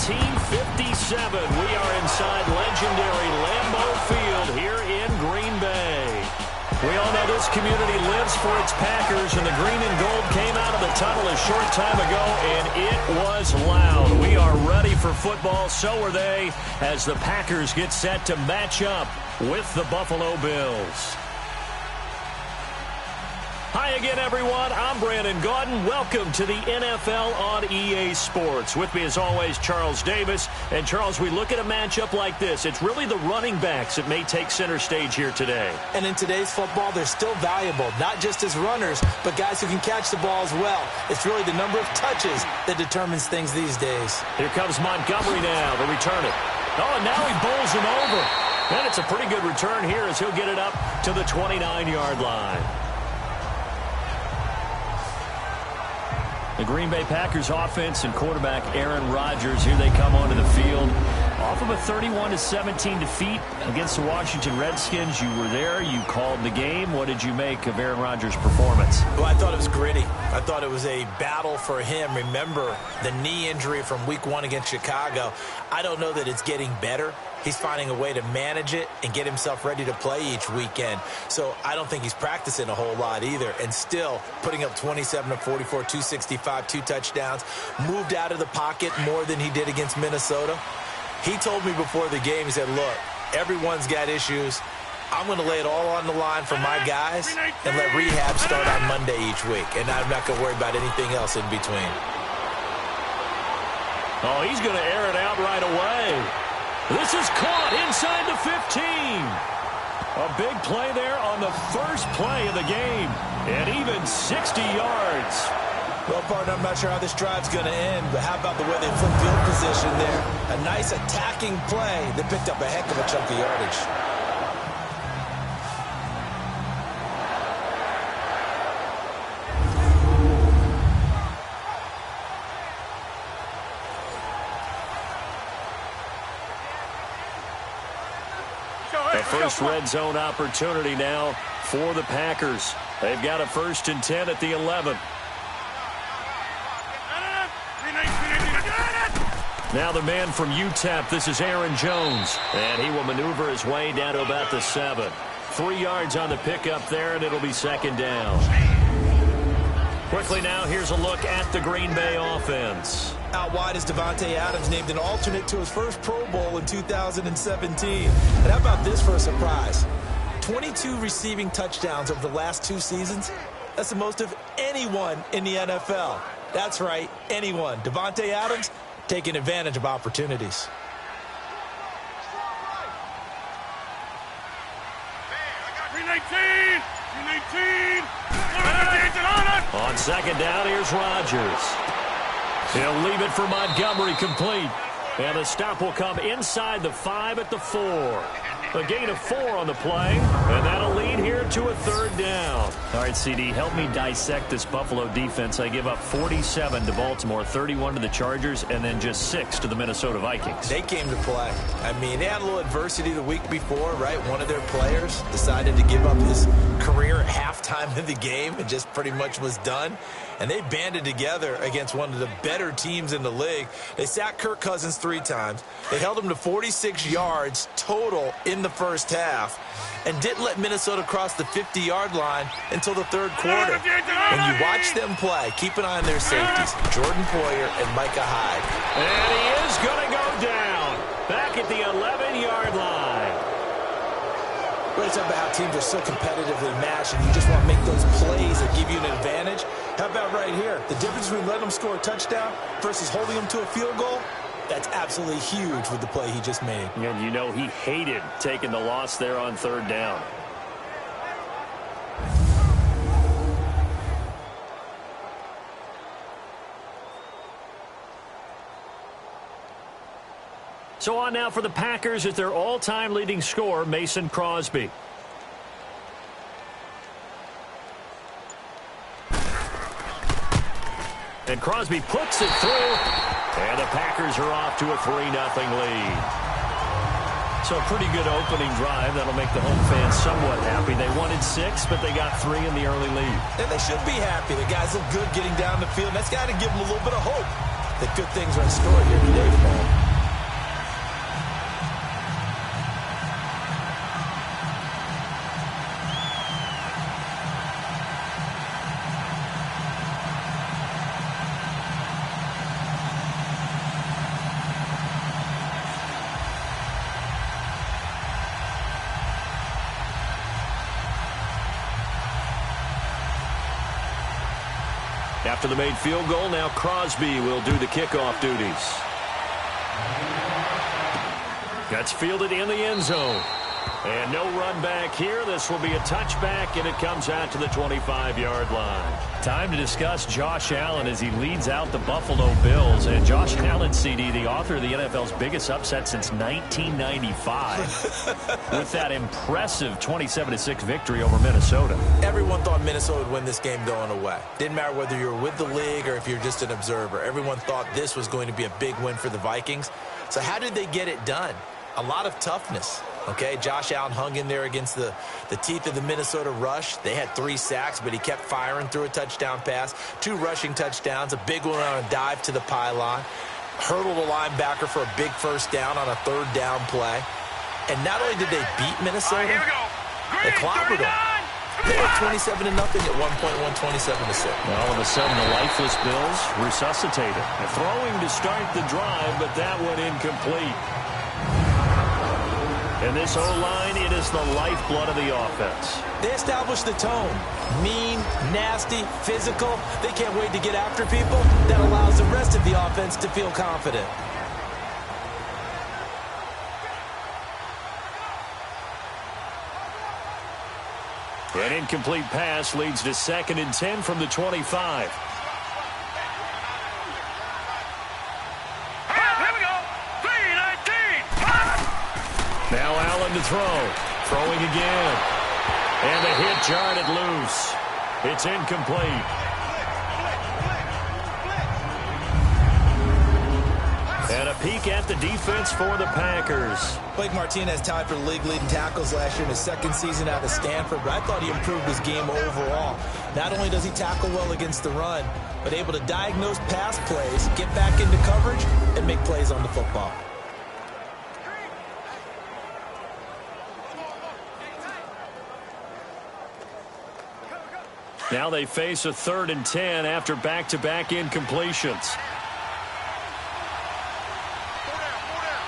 1957. We are inside legendary Lambeau Field here in Green Bay. We all know this community lives for its Packers, and the green and gold came out of the tunnel a short time ago, and it was loud. We are ready for football, so are they, as the Packers get set to match up with the Buffalo Bills. Hi again, everyone. I'm Brandon Gaudin. Welcome to the NFL on EA Sports. With me, as always, Charles Davis. And, Charles, we look at a matchup like this. It's really the running backs that may take center stage here today. And in today's football, they're still valuable, not just as runners, but guys who can catch the ball as well. It's really the number of touches that determines things these days. Here comes Montgomery now to return it. Oh, and now he bowls him over. And it's a pretty good return here as he'll get it up to the 29-yard line. The Green Bay Packers offense and quarterback Aaron Rodgers, here they come onto the field. Off of a 31-17 defeat against the Washington Redskins. You were there. You called the game. What did you make of Aaron Rodgers' performance? Well, I thought it was gritty. I thought it was a battle for him. Remember the knee injury from Week 1 against Chicago. I don't know that it's getting better. He's finding a way to manage it and get himself ready to play each weekend. So I don't think he's practicing a whole lot either. And still putting up 27 of 44, 265, 2 touchdowns. Moved out of the pocket more than he did against Minnesota. He told me before the game, he said, look, everyone's got issues. I'm going to lay it all on the line for my guys and let rehab start on Monday each week. And I'm not going to worry about anything else in between. Oh, he's going to air it out right away. This is caught inside the 15. A big play there on the first play of the game. And even 60 yards. Well, partner, I'm not sure how this drive's going to end, but how about the way they flip field position there? A nice attacking play that picked up a heck of a chunk of yardage. The first red zone opportunity now for the Packers. They've got a 1st and 10 at the 11. Now the man from UTEP, this is Aaron Jones. And he will maneuver his way down to about the 7. 3 yards on the pickup there, and it'll be 2nd down. Quickly now, here's a look at the Green Bay offense. Out wide is Davante Adams, named an alternate to his first Pro Bowl in 2017. And how about this for a surprise? 22 receiving touchdowns over the last 2 seasons. That's the most of anyone in the NFL. That's right, anyone. Davante Adams taking advantage of opportunities. On 2nd down, here's Rodgers. He'll leave it for Montgomery complete. And the stop will come inside the 5 at the 4. A gain of 4 on the play, and that'll lead here to a 3rd down. All right, CD, help me dissect this Buffalo defense. I give up 47 to Baltimore, 31 to the Chargers, and then just 6 to the Minnesota Vikings. They came to play. I mean, they had a little adversity the week before, right? One of their players decided to give up his career at halftime of the game and just pretty much was done. And they banded together against one of the better teams in the league. They sacked Kirk Cousins 3 times. They held him to 46 yards total in the first half and didn't let Minnesota cross the 50-yard line until the 3rd quarter. When you watch them play, keep an eye on their safeties, Jordan Poyer and Micah Hyde. And he is going to go down back at the 11-yard line. We're talking about how teams are so competitively matched and you just want to make those plays that give you an advantage. How about right here? The difference between letting them score a touchdown versus holding them to a field goal, that's absolutely huge with the play he just made. And you know he hated taking the loss there on 3rd down. So on now for the Packers is their all-time leading scorer, Mason Crosby. And Crosby puts it through. And the Packers are off to a 3-0 lead. So a pretty good opening drive. That'll make the home fans somewhat happy. They wanted 6, but they got 3 in the early lead. And they should be happy. The guys look good getting down the field. That's got to give them a little bit of hope that good things are in store here today for them. After the made field goal, now Crosby will do the kickoff duties. That's fielded in the end zone. And no run back here. This will be a touchback, and it comes out to the 25-yard line. Time to discuss Josh Allen as he leads out the Buffalo Bills. And Josh Allen, CD, the author of the NFL's biggest upset since 1995 with that impressive 27-6 victory over Minnesota. Everyone thought Minnesota would win this game going away. Didn't matter whether you were with the league or if you're just an observer. Everyone thought this was going to be a big win for the Vikings. So how did they get it done? A lot of toughness. Okay, Josh Allen hung in there against the teeth of the Minnesota rush. They had 3 sacks, but he kept firing through a touchdown pass, 2 rushing touchdowns, a big one on a dive to the pylon, hurdled a linebacker for a big first down on a 3rd down play. And not only did they beat Minnesota, they clobbered them. They were 27-0 at one point, won 27-6. All of a sudden, the lifeless Bills resuscitated. Throwing to start the drive, but that went incomplete. And this O-line, it is the lifeblood of the offense. They established the tone. Mean, nasty, physical. They can't wait to get after people. That allows the rest of the offense to feel confident. An incomplete pass leads to 2nd and 10 from the 25. Now Allen to throw. Throwing again. And the hit jarred it loose. It's incomplete. And a peek at the defense for the Packers. Blake Martinez tied for league-leading tackles last year in his 2nd season out of Stanford, but I thought he improved his game overall. Not only does he tackle well against the run, but able to diagnose pass plays, get back into coverage, and make plays on the football. Now they face a 3rd and 10 after back-to-back incompletions.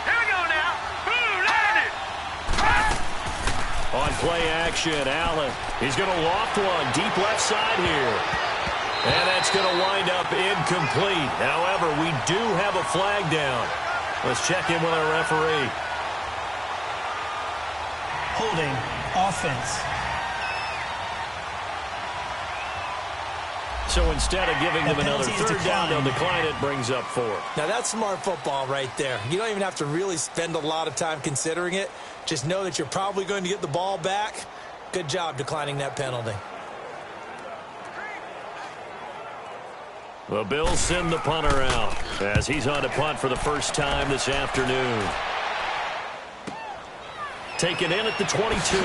Here we go now. On play action, Allen. He's going to loft one deep left side here. And that's going to wind up incomplete. However, we do have a flag down. Let's check in with our referee. Holding offense. So instead of giving them another 3rd down, they'll decline it, brings up 4. Now that's smart football right there. You don't even have to really spend a lot of time considering it. Just know that you're probably going to get the ball back. Good job declining that penalty. The Bills send the punter out as he's on to punt for the first time this afternoon. Taken in at the 22.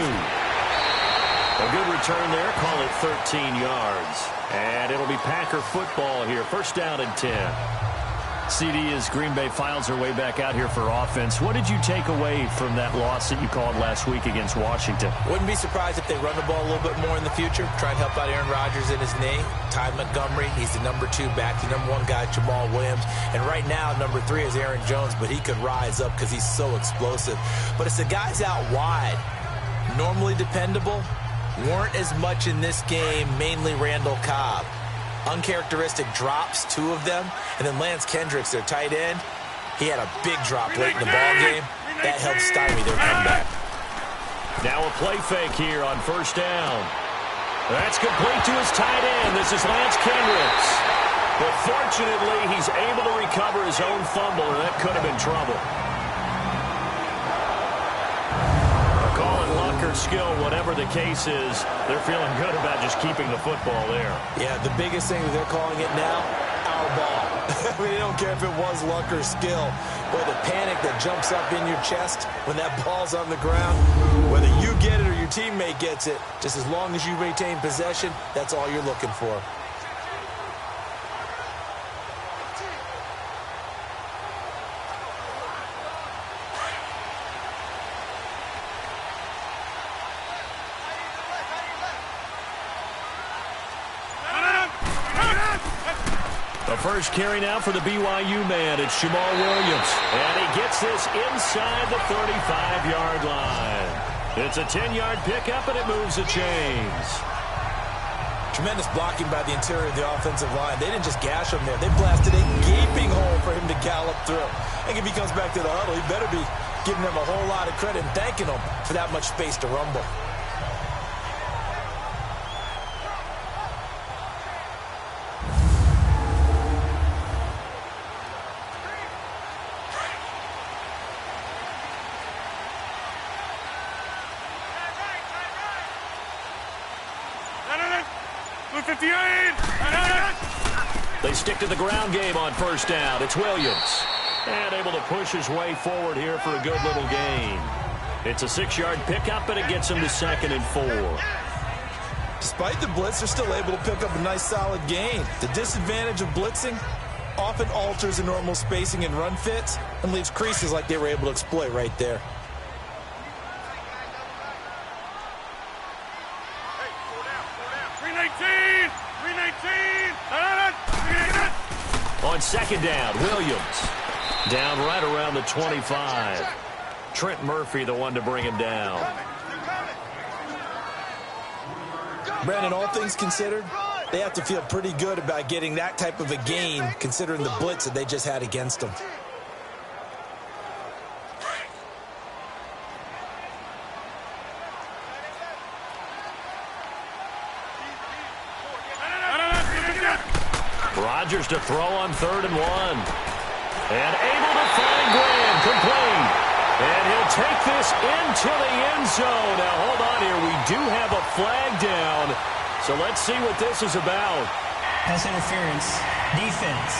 A good return there. Call it 13 yards. And it'll be Packer football here. 1st down and 10. CD, as Green Bay files their way back out here for offense, what did you take away from that loss that you called last week against Washington? Wouldn't be surprised if they run the ball a little bit more in the future. Try and help out Aaron Rodgers in his knee. Ty Montgomery, he's the number 2 back. The number 1 guy, Jamal Williams. And right now, number 3 is Aaron Jones, but he could rise up because he's so explosive. But it's the guys out wide, normally dependable, weren't as much in this game, mainly Randall Cobb. Uncharacteristic drops, 2 of them. And then Lance Kendricks, their tight end, he had a big drop late in the ball game. That helped stymie their comeback. Now a play fake here on 1st down. That's complete to his tight end. This is Lance Kendricks. But fortunately, he's able to recover his own fumble, and that could have been trouble. Call it luck or skill, whatever the case is, they're feeling good about just keeping the football there. Yeah, the biggest thing that they're calling it now, our ball. I mean, they don't care if it was luck or skill. Boy, the panic that jumps up in your chest when that ball's on the ground, whether you get it or your teammate gets it, just as long as you retain possession, that's all you're looking for. The first carry now for the BYU man. It's Jamal Williams. And he gets this inside the 35-yard line. It's a 10-yard pickup, and it moves the chains. Tremendous blocking by the interior of the offensive line. They didn't just gash him there. They blasted a gaping hole for him to gallop through. I think if he comes back to the huddle, he better be giving them a whole lot of credit and thanking them for that much space to rumble. They stick to the ground game on first down. It's Williams. And able to push his way forward here for a good little gain. It's a 6-yard pickup, and it gets him to 2nd and 4. Despite the blitz, they're still able to pick up a nice, solid gain. The disadvantage of blitzing often alters the normal spacing and run fits and leaves creases like they were able to exploit right there. On 2nd down, Williams. Down right around the 25. Trent Murphy, the one to bring him down. Brandon, all things considered, they have to feel pretty good about getting that type of a gain considering the blitz that they just had against them. Rodgers to throw on 3rd and 1. And able to find Graham, complete. And he'll take this into the end zone. Now, hold on here. We do have a flag down. So let's see what this is about. Pass interference. Defense.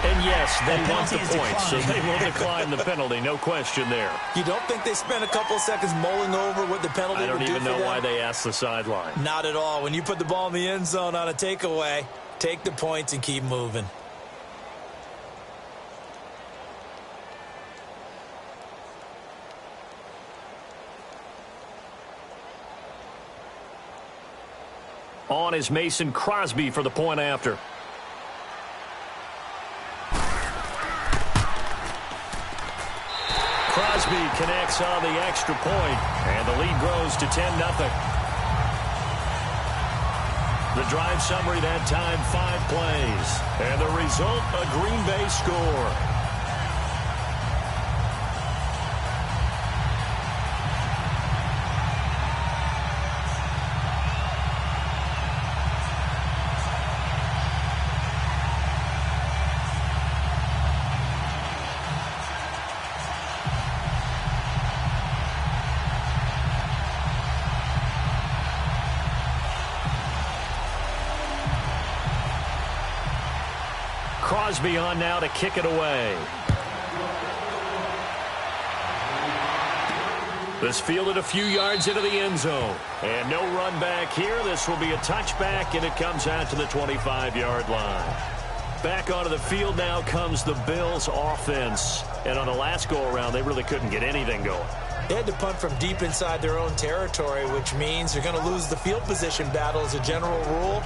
And yes, they want the penalty is point, so declined. they will decline the penalty. No question there. You don't think they spent a couple of seconds mulling over what the penalty I don't would do even for know them? why they asked the sideline. Not at all. When you put the ball in the end zone on a takeaway, take the points and keep moving. On is Mason Crosby for the point after. Crosby connects on the extra point, and the lead grows to 10-0. The drive summary that time, 5 plays. And the result, a Green Bay score. Crosby on now to kick it away. This fielded a few yards into the end zone. And no run back here. This will be a touchback, and it comes out to the 25-yard line. Back onto the field now comes the Bills offense. And on the last go-around, they really couldn't get anything going. They had to punt from deep inside their own territory, which means they're going to lose the field position battle as a general rule.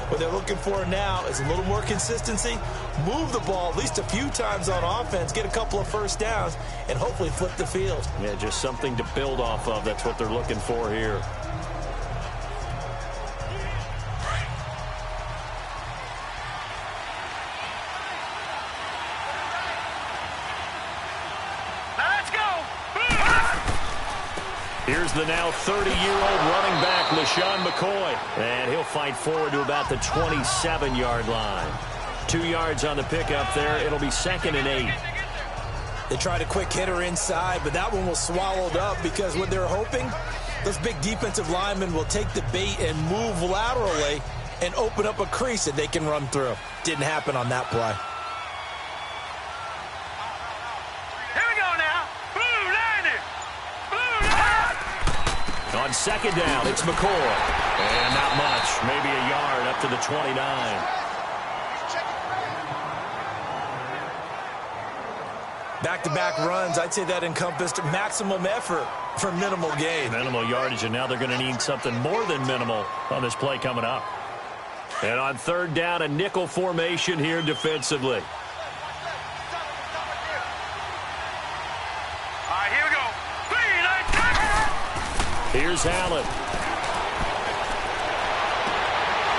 What they're looking for now is a little more consistency, move the ball at least a few times on offense, get a couple of first downs, and hopefully flip the field. Yeah, just something to build off of. That's what they're looking for here. Let's go! Here's the now 30-year-old running back, LaShawn McCoy. And he'll fight forward to about the 27-yard line. 2 yards on the pickup there. It'll be 2nd and 8. They tried a quick hitter inside, but that one was swallowed up because what they're hoping, those big defensive linemen will take the bait and move laterally and open up a crease that they can run through. Didn't happen on that play. Here we go now. Blue Lightning. Blue Lightning. On 2nd down, it's McCoy. And not much. Maybe a yard up to the 29. Back-to-back runs, I'd say that encompassed maximum effort for minimal gain. Minimal yardage, and now they're going to need something more than minimal on this play coming up. And on 3rd down, a nickel formation here defensively. All right, here we go. Here's Allen.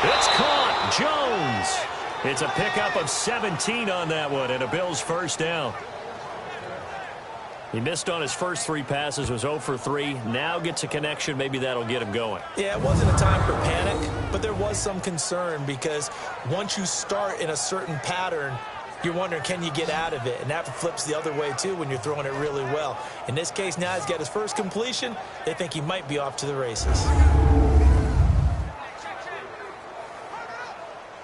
It's caught. Jones. It's a pickup of 17 on that one, and a Bills first down. He missed on his first 3 passes, was 0 for 3. Now gets a connection. Maybe that'll get him going. Yeah, it wasn't a time for panic, but there was some concern because once you start in a certain pattern, you're wondering, can you get out of it? And that flips the other way, too, when you're throwing it really well. In this case, now he's got his first completion. They think he might be off to the races.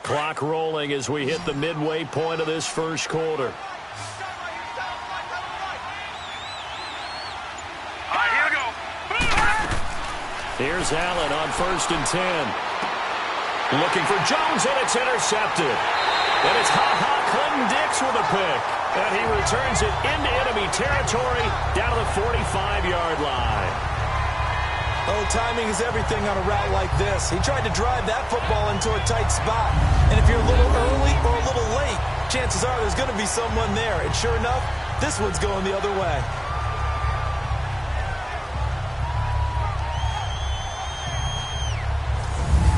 Clock rolling as we hit the midway point of this first quarter. Here's Allen on 1st and 10. Looking for Jones, and it's intercepted. And it's Clinton-Dix with a pick. And he returns it into enemy territory down to the 45-yard line. Oh, timing is everything on a route like this. He tried to drive that football into a tight spot. And if you're a little early or a little late, chances are there's going to be someone there. And sure enough, this one's going the other way.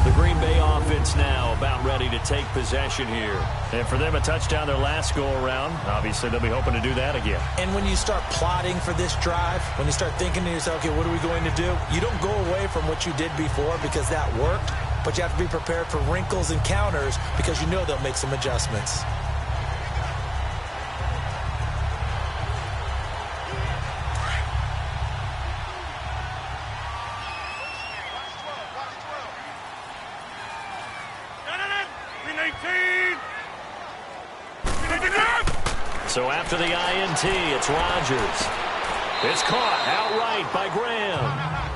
The Green Bay offense now about ready to take possession here. And for them, a touchdown their last go-around. Obviously, they'll be hoping to do that again. And when you start plotting for this drive, when you start thinking to yourself, okay, what are we going to do? You don't go away from what you did before because that worked, but you have to be prepared for wrinkles and counters because you know they'll make some adjustments. So after the INT, it's Rodgers. It's caught outright by Graham.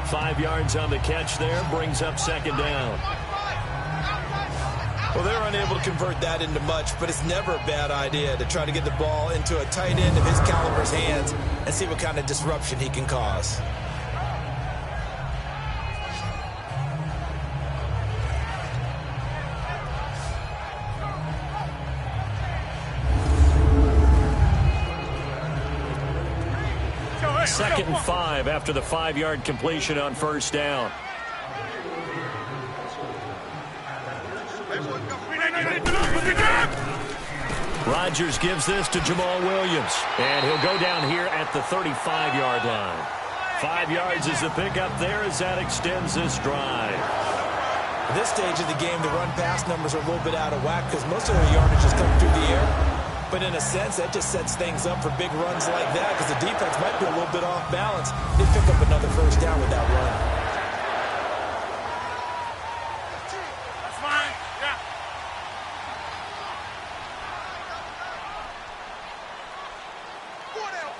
5 yards on the catch there, brings up 2nd down. Well, they're unable to convert that into much, but it's never a bad idea to try to get the ball into a tight end of his caliber's hands and see what kind of disruption he can cause. Second and 5 after the 5-yard completion on 1st down. Rodgers gives this to Jamal Williams, and he'll go down here at the 35-yard line. 5 yards is the pickup there as that extends this drive. At this stage of the game, the run-pass numbers are a little bit out of whack because most of their yardage is coming through the air. But in a sense, that just sets things up for big runs like that because the defense might be a little bit off balance. They pick up another first down with that run. That's fine. Yeah. Four down.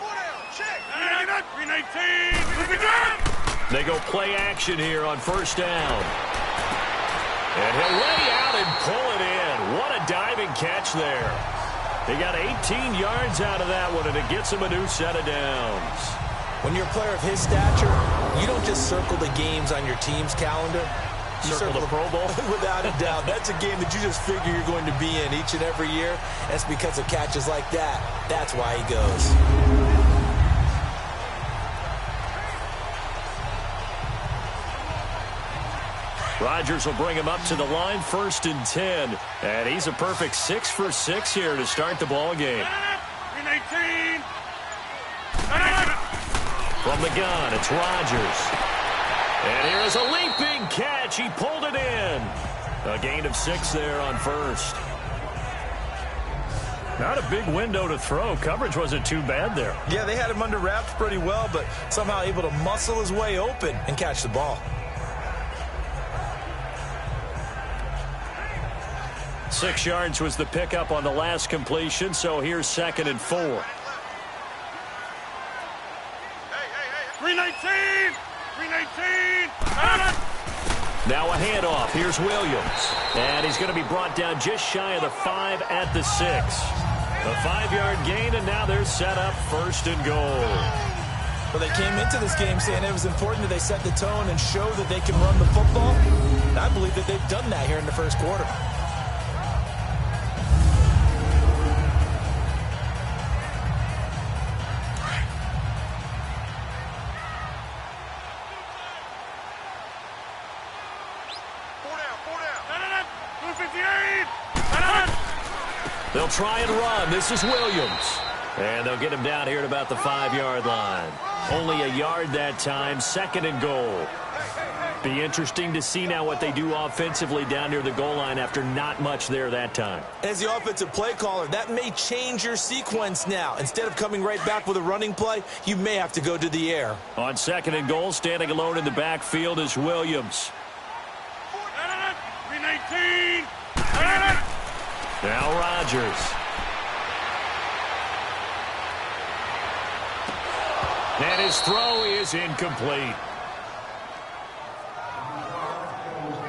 Check. 319. They go play action here on 1st down. And he'll lay out and pull it in. What a diving catch there. They got 18 yards out of that one, and it gets him a new set of downs. When you're a player of his stature, you don't just circle the games on your team's calendar. You circle the Pro Bowl? Without a doubt. That's a game that you just figure you're going to be in each and every year. That's because of catches like that. That's why he goes. Rodgers will bring him up to the line, 1st and 10. And he's a perfect 6 for 6 here to start the ball game. 319. From the gun, it's Rodgers. And here's a leaping catch. He pulled it in. A gain of 6 there on 1st. Not a big window to throw. Coverage wasn't too bad there. Yeah, they had him under wraps pretty well, but somehow able to muscle his way open and catch the ball. 6 yards was the pickup on the last completion, so here's 2nd and 4. 319. 319. Now a handoff. Here's Williams. And he's going to be brought down just shy of the 5 at the 6. A 5-yard gain, and now they're set up 1st and goal. Well, they came into this game saying it was important that they set the tone and show that they can run the football. And I believe that they've done that here in the first quarter. They'll try and run. This is Williams. And they'll get him down here at about the 5-yard line. Only a yard that time, 2nd and goal. Be interesting to see now what they do offensively down near the goal line after not much there that time. As the offensive play caller, that may change your sequence now. Instead of coming right back with a running play, you may have to go to the air. On 2nd and goal, standing alone in the backfield is Williams. 319. Now Rodgers. And his throw is incomplete.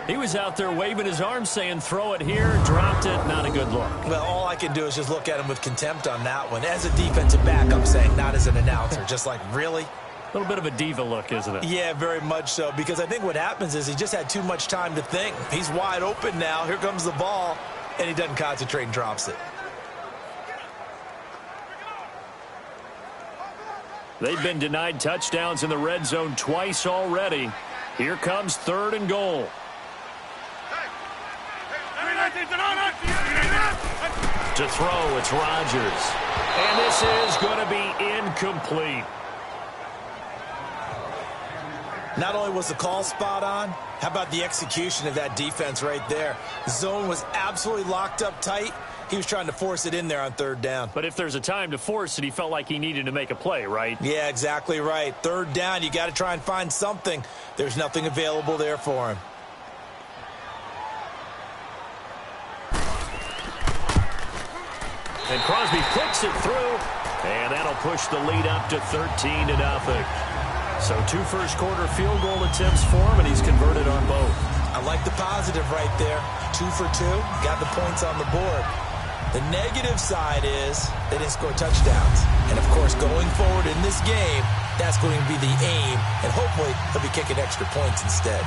He was out there waving his arms saying, throw it here, dropped it, not a good look. Well, all I can do is just look at him with contempt on that one. As a defensive back, I'm saying, not as an announcer. Just like, really? A little bit of a diva look, isn't it? Yeah, very much so, because I think what happens is he just had too much time to think. He's wide open now. Here comes the ball, and he doesn't concentrate and drops it. They've been denied touchdowns in the red zone twice already. Here comes 3rd and goal. To throw, it's Rodgers. And this is going to be incomplete. Not only was the call spot on, how about the execution of that defense right there? The zone was absolutely locked up tight. He was trying to force it in there on 3rd down. But if there's a time to force it, he felt like he needed to make a play, right? Yeah, exactly right. 3rd down, you got to try and find something. There's nothing available there for him. And Crosby puts it through, and that'll push the lead up to 13-0. So 2 first-quarter field goal attempts for him, and he's converted on both. I like the positive right there. 2 for 2, got the points on the board. The negative side is they didn't score touchdowns. And, of course, going forward in this game, that's going to be the aim, and hopefully he'll be kicking extra points instead.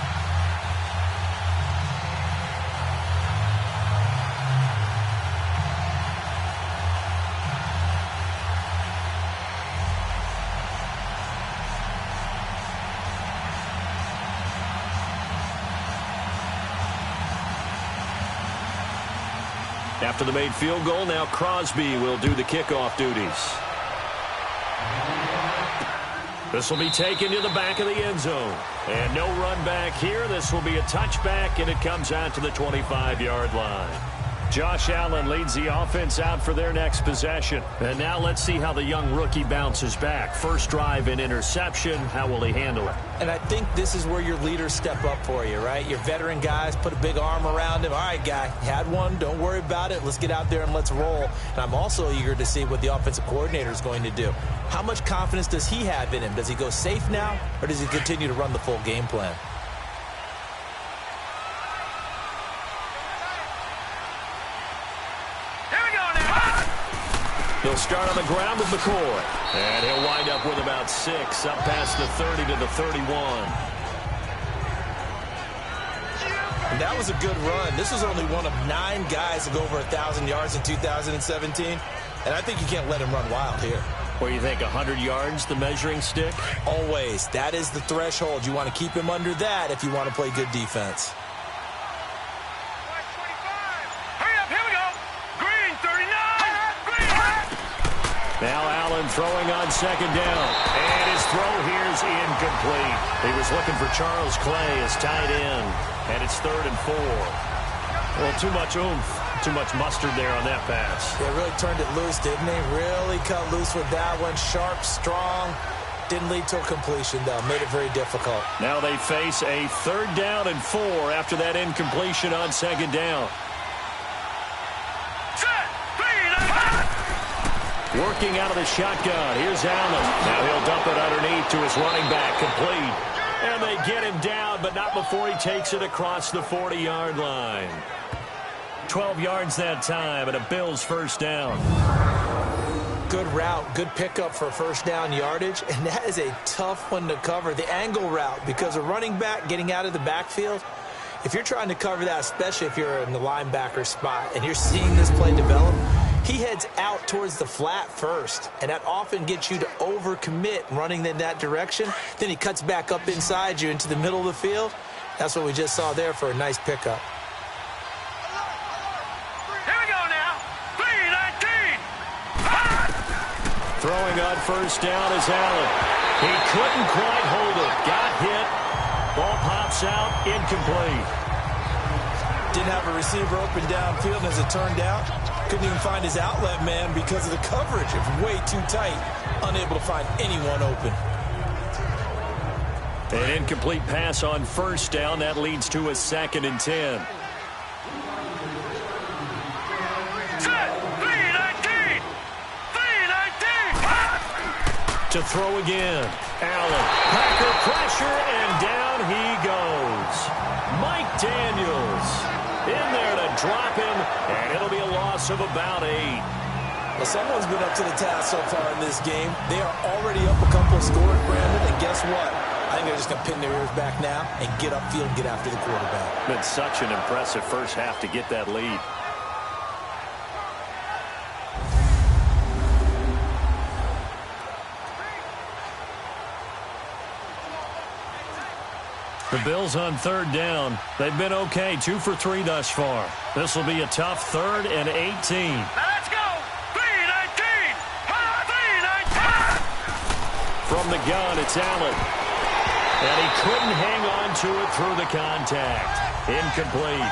After the made field goal, now Crosby will do the kickoff duties. This will be taken to the back of the end zone. And no run back here. This will be a touchback, and it comes out to the 25-yard line. Josh Allen leads the offense out for their next possession. And now let's see how the young rookie bounces back. First drive and interception. How will he handle it? And I think this is where your leaders step up for you, right? Your veteran guys put a big arm around him. All right, guy, you had one. Don't worry about it. Let's get out there and let's roll. And I'm also eager to see what the offensive coordinator is going to do. How much confidence does he have in him? Does he go safe now, or does he continue to run the full game plan? He'll start on the ground with McCoy. And he'll wind up with about 6, up past the 30 to the 31. And that was a good run. This was only one of 9 guys to go over 1,000 yards in 2017. And I think you can't let him run wild here. Where you think 100 yards, the measuring stick? Always. That is the threshold. You want to keep him under that if you want to play good defense. Now Allen throwing on 2nd down. And his throw here is incomplete. He was looking for Charles Clay as tight end. And it's 3rd and 4. Well, too much oomph, too much mustard there on that pass. They really turned it loose, didn't they? Really cut loose with that one. Sharp, strong. Didn't lead to a completion, though. Made it very difficult. Now they face a 3rd down and 4 after that incompletion on 2nd down. Working out of the shotgun. Here's Allen. Now he'll dump it underneath to his running back. Complete. And they get him down, but not before he takes it across the 40-yard line. 12 yards that time, and a Bills first down. Good route, good pickup for first down yardage, and that is a tough one to cover. The angle route, because a running back getting out of the backfield, if you're trying to cover that, especially if you're in the linebacker spot and you're seeing this play develop, he heads out towards the flat first, and that often gets you to overcommit running in that direction. Then he cuts back up inside you into the middle of the field. That's what we just saw there for a nice pickup. Here we go now. 3 Throwing on first down is Allen. He couldn't quite hold it. Got hit. Ball pops out. Incomplete. Didn't have a receiver open downfield, and as it turned out, couldn't even find his outlet man because of the coverage. It was way too tight. Unable to find anyone open. An incomplete pass on first down. That leads to a 2nd and 10. To throw again. Allen. Packer pressure, and down he goes. Mike Daniels in there to drop him, and it'll be a loss of about 8. Well, someone's been up to the task so far in this game. They are already up a couple of scores, Brandon, and guess what? I think they're just going to pin their ears back now and get upfield and get after the quarterback. Been such an impressive first half to get that lead. The Bills on 3rd down. They've been okay, 2 for 3 thus far. This will be a tough 3rd and 18. Let's go! 3-19! 3-19! From the gun, it's Allen. And he couldn't hang on to it through the contact. Incomplete.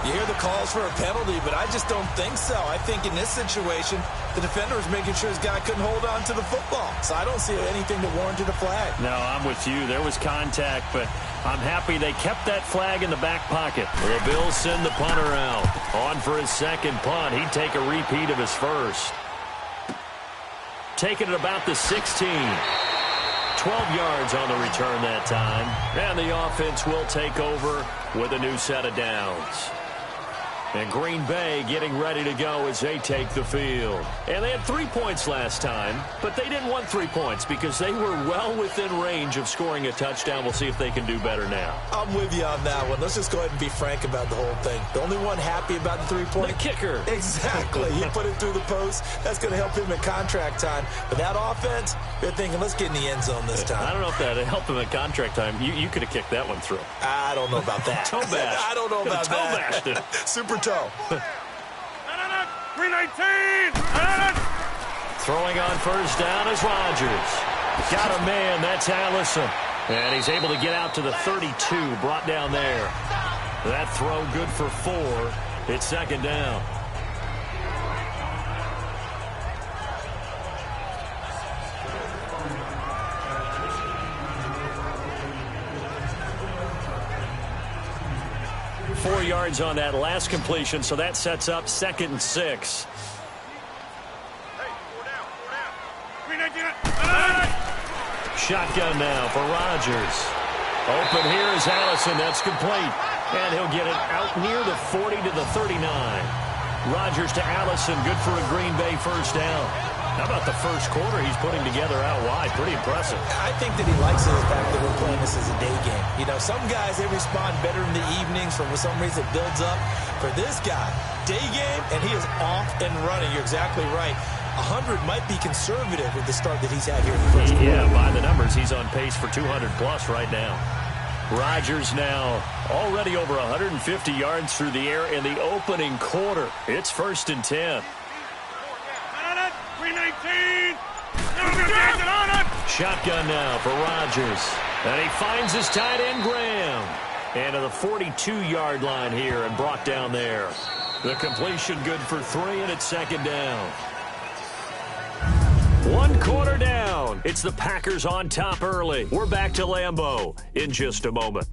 You hear the calls for a penalty, but I just don't think so. I think in this situation, the defender was making sure his guy couldn't hold on to the football. So I don't see anything that warranted a flag. No, I'm with you. There was contact, but I'm happy they kept that flag in the back pocket. The Bills send the punter out. On for his 2nd punt. He'd take a repeat of his first. Taking it about the 16. 12 yards on the return that time. And the offense will take over with a new set of downs. And Green Bay getting ready to go as they take the field. And they had 3 points last time, but they didn't want 3 points because they were well within range of scoring a touchdown. We'll see if they can do better now. I'm with you on that one. Let's just go ahead and be frank about the whole thing. The only one happy about the 3-point. The kicker. Exactly. He put it through the post. That's going to help him at contract time. But that offense, they're thinking, let's get in the end zone this time. I don't know if that helped him at contract time. You could have kicked that one through. I don't know about that. Toe bash. I don't know about that. Toe bashed it. Super toe. 3-19! Throwing on first down is Rodgers. Got a man. That's Allison. And he's able to get out to the 32. Brought down there. That throw good for 4. It's 2nd down. Four yards on that last completion, so that sets up 2nd and 6. Shotgun now for Rodgers. Open here is Allison. That's complete. And he'll get it out near the 40 to the 39. Rodgers to Allison. Good for a Green Bay first down. How about the first quarter he's putting together out wide? Pretty impressive. I think that he likes the fact that we're playing this as a day game. You know, some guys, they respond better in the evenings. For some reason, it builds up. For this guy, day game, and he is off and running. You're exactly right. 100 might be conservative with the start that he's had here in the first quarter. Yeah, by the numbers, he's on pace for 200-plus right now. Rodgers now already over 150 yards through the air in the opening quarter. It's 1st and 10. 3-19! Shotgun now for Rodgers. And he finds his tight end, Graham. And to the 42-yard line here and brought down there. The completion good for 3, and it's 2nd down. 1 quarter down. It's the Packers on top early. We're back to Lambeau in just a moment.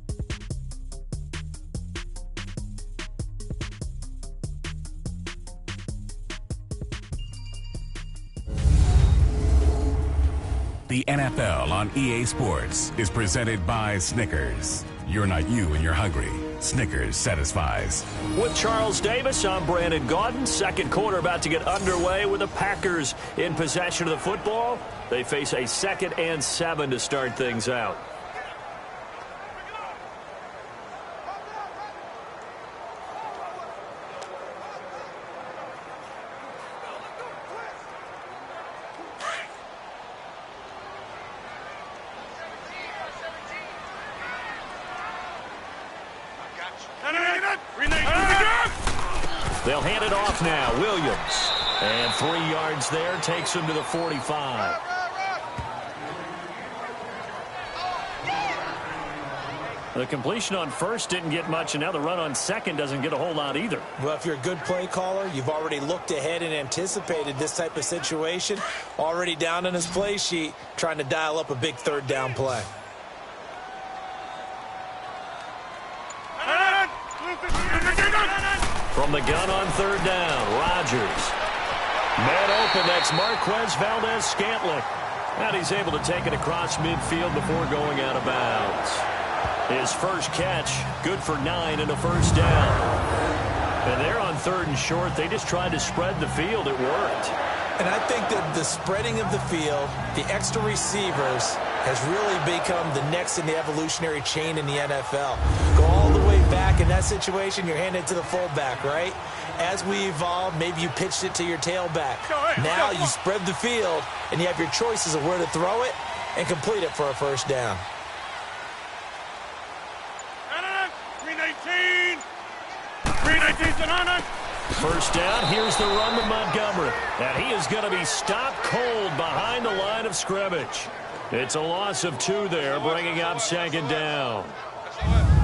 The NFL on EA Sports is presented by Snickers. You're not you when you're hungry. Snickers satisfies. With Charles Davis, I'm Brandon Gaudin. 2nd quarter about to get underway with the Packers in possession of the football. They face a 2nd and 7 to start things out. They'll hand it off now. Williams. And 3 yards there takes him to the 45. The completion on first didn't get much, and now the run on second doesn't get a whole lot either. Well, if you're a good play caller, you've already looked ahead and anticipated this type of situation. Already down on his play sheet, trying to dial up a big third down play. From the gun on third down, Rodgers. Man open, that's Marquez Valdez-Scantling. And he's able to take it across midfield before going out of bounds. His first catch, good for 9 and a first down. And they're on third and short. They just tried to spread the field. It worked. And I think that the spreading of the field, the extra receivers, has really become the next in the evolutionary chain in the NFL. Go all the way back in that situation, you're handed to the fullback, right? As we evolve, maybe you pitched it to your tailback. Now you spread the field, and you have your choices of where to throw it and complete it for a first down. 319. First down, here's the run to Montgomery. And he is going to be stopped cold behind the line of scrimmage. It's a loss of 2 there, bringing up second down.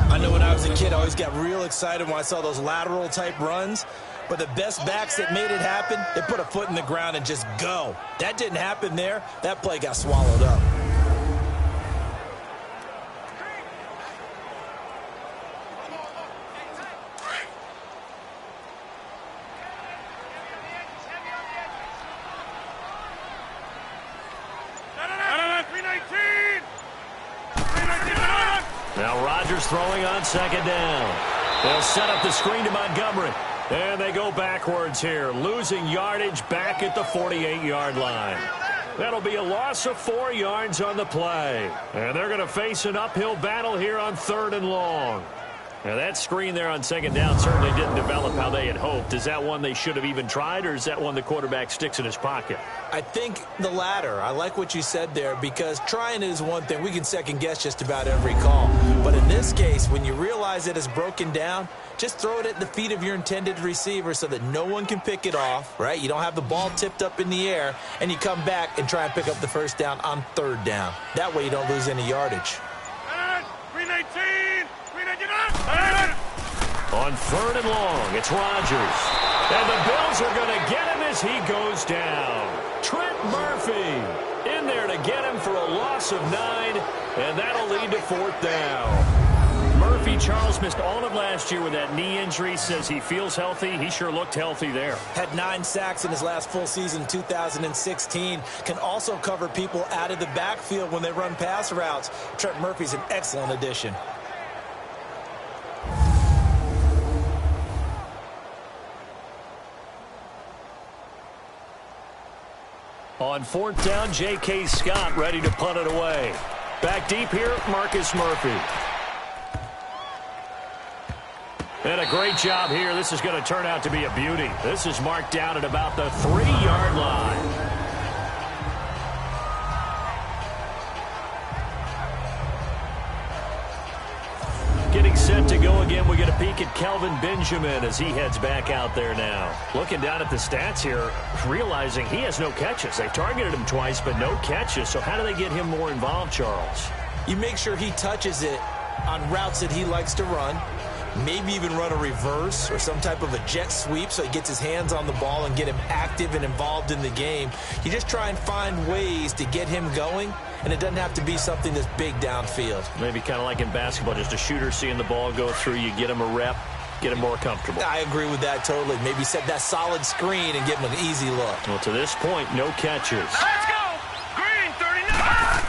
I know when I was a kid, I always got real excited when I saw those lateral-type runs. But the best backs that made it happen, they put a foot in the ground and just go. That didn't happen there. That play got swallowed up. Now Rodgers throwing on second down. They'll set up the screen to Montgomery. And they go backwards here, losing yardage back at the 48-yard line. That'll be a loss of 4 yards on the play. And they're going to face an uphill battle here on third and long. Now that screen there on second down certainly didn't develop how they had hoped. Is that one they should have even tried, or is that one the quarterback sticks in his pocket? I think the latter. I like what you said there, because trying it is one thing. We can second guess just about every call. But in this case, when you realize it is broken down, just throw it at the feet of your intended receiver so that no one can pick it off, right? You don't have the ball tipped up in the air, and you come back and try and pick up the first down on third down. That way you don't lose any yardage. 319. On third and long, it's Rodgers. And the Bills are going to get him as he goes down. Trent Murphy in there to get him for a loss of 9, and that'll lead to fourth down. Murphy, Charles, missed all of last year with that knee injury. Says he feels healthy. He sure looked healthy there. Had 9 sacks in his last full season, 2016. Can also cover people out of the backfield when they run pass routes. Trent Murphy's an excellent addition. On fourth down, J.K. Scott ready to punt it away. Back deep here, Marcus Murphy. And a great job here. This is going to turn out to be a beauty. This is marked down at about the 3-yard line. Getting set to go again. We get a peek at Kelvin Benjamin as he heads back out there now. Looking down at the stats here, realizing he has no catches. They targeted him twice, but no catches. So how do they get him more involved, Charles? You make sure he touches it on routes that he likes to run. Maybe even run a reverse or some type of a jet sweep so he gets his hands on the ball and get him active and involved in the game. You just try and find ways to get him going, and it doesn't have to be something that's big downfield. Maybe kind of like in basketball, just a shooter seeing the ball go through, you get him a rep, get him more comfortable. I agree with that totally. Maybe set that solid screen and give him an easy look. Well, to this point, no catches. Let's go. Green 39.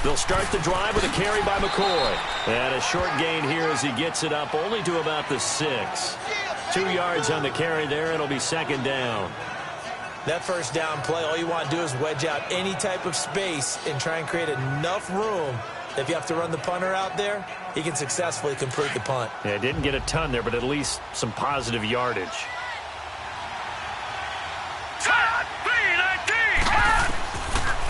They'll start the drive with a carry by McCoy. And a short gain here as he gets it up only to about the 6. 2 yards on the carry there. It'll be second down. That first down play, all you want to do is wedge out any type of space and try and create enough room. If you have to run the punter out there, he can successfully complete the punt. Yeah, didn't get a ton there, but at least some positive yardage.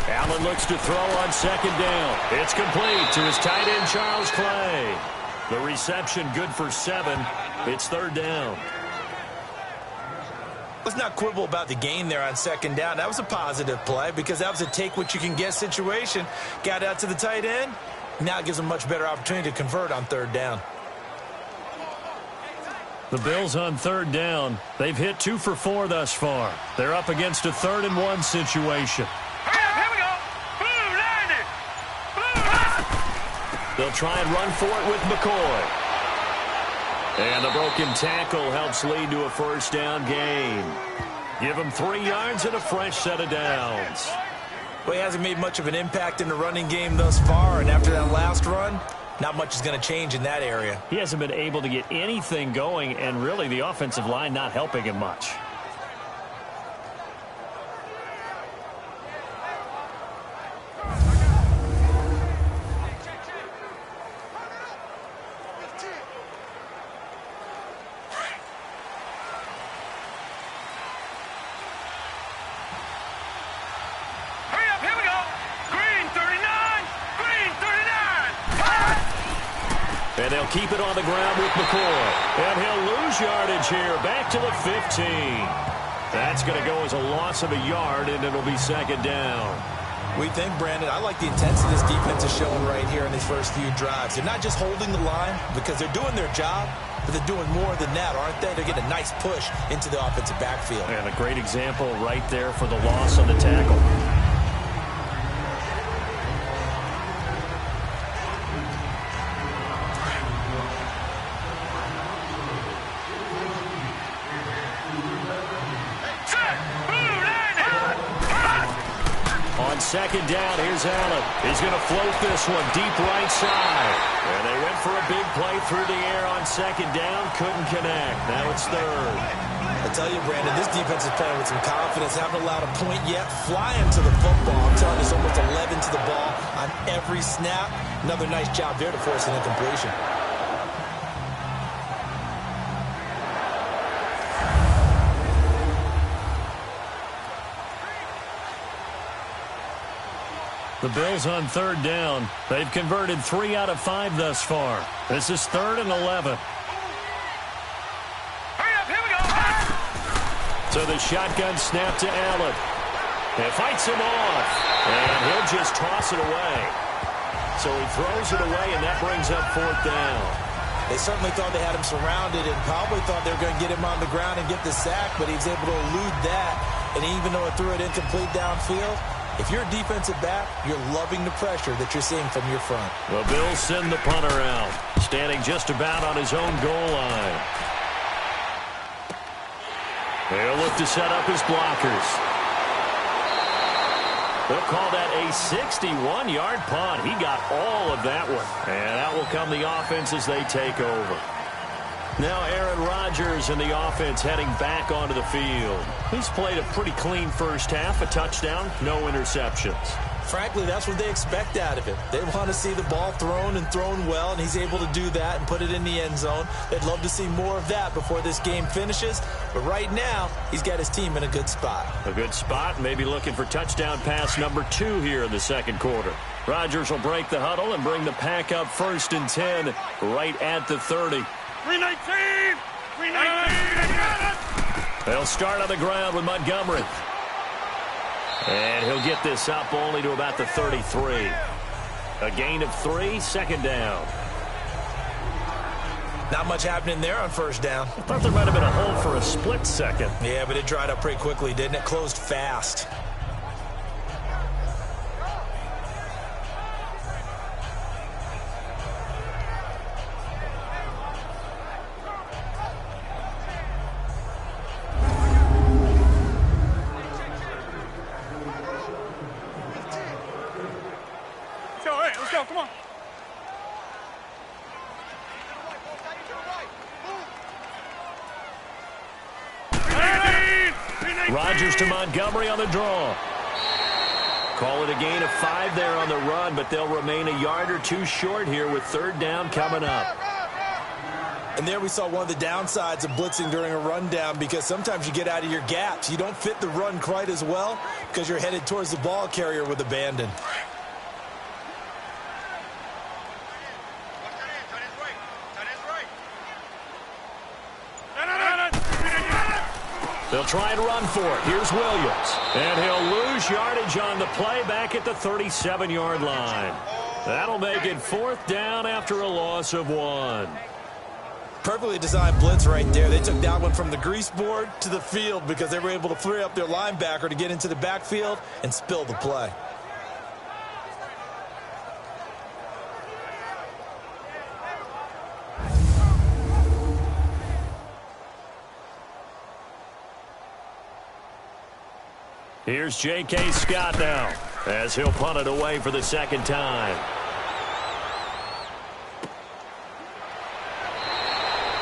Allen looks to throw on second down. It's complete to his tight end, Charles Clay. The reception good for 7. It's third down. Let's not quibble about the gain there on second down. That was a positive play because that was a take-what-you-can-get situation. Got out to the tight end. Now it gives them a much better opportunity to convert on third down. The Bills on third down. They've hit 2 for 4 thus far. They're up against a 3rd-and-1 situation. Hurry up, here we go. Boom, landed. Boom. They'll try and run for it with McCoy. And the broken tackle helps lead to a first down gain. Give him 3 yards and a fresh set of downs. Well, he hasn't made much of an impact in the running game thus far, and after that last run, not much is going to change in that area. He hasn't been able to get anything going, and really the offensive line not helping him much. Hurry up, here we go. Green 39. Green 39. And they'll keep it on the ground with McCoy. And he'll lose yardage here, back to the 15. That's going to go as a loss of a yard, and it'll be second down. We think, Brandon, I like the intensity this defense is showing right here in these first few drives. They're not just holding the line because they're doing their job, but they're doing more than that, aren't they? They're getting a nice push into the offensive backfield. And a great example right there for the loss on the tackle. Set. Boom, landed. On second down, here's Allen. He's going to float this one deep right side. And they went for a big play through the air on second down. Couldn't connect. Now it's third. I tell you, Brandon, this defense is playing with some confidence. Haven't allowed a point yet. Flying to the football. I'm telling you, it's almost 11 to the ball on every snap. Another nice job there to force an incompletion. The Bills on third down. They've converted 3 out of 5 thus far. This is 3rd and 11. Hurry up, here we go. So the shotgun snap to Allen. And fights him off. And he'll just toss it away. So he throws it away, and that brings up 4th down. They certainly thought they had him surrounded and probably thought they were going to get him on the ground and get the sack, but he was able to elude that. And even though it threw it incomplete downfield, if you're a defensive back, you're loving the pressure that you're seeing from your front. The Bills send the punter out, standing just about on his own goal line. They'll look to set up his blockers. They'll call that a 61-yard punt. He got all of that one. And out will come the offense as they take over. Now Aaron Rodgers and the offense heading back onto the field. He's played a pretty clean first half, a touchdown, no interceptions. Frankly, that's what they expect out of him. They want to see the ball thrown and thrown well, and he's able to do that and put it in the end zone. They'd love to see more of that before this game finishes. But right now, he's got his team in a good spot. A good spot, maybe looking for touchdown pass number 2 here in the second quarter. Rodgers will break the huddle and bring the pack up 1st and 10 right at the 30. 319. 319. They'll start on the ground with Montgomery. And he'll get this up only to about the 33. A gain of 3, second down. Not much happening there on first down. I thought there might have been a hole for a split second. Yeah, but it dried up pretty quickly, didn't it? Closed fast. Let's go, come on. Rodgers to Montgomery on the draw. Call it a gain of 5 there on the run, but they'll remain a yard or 2 short here with third down coming up. And there we saw one of the downsides of blitzing during a rundown, because sometimes you get out of your gaps. You don't fit the run quite as well because you're headed towards the ball carrier with abandon. They'll try and run for it. Here's Williams. And he'll lose yardage on the play back at the 37-yard line. That'll make it 4th down after a loss of 1. Perfectly designed blitz right there. They took that one from the grease board to the field because they were able to free up their linebacker to get into the backfield and spill the play. Here's J.K. Scott now as he'll punt it away for the 2nd time.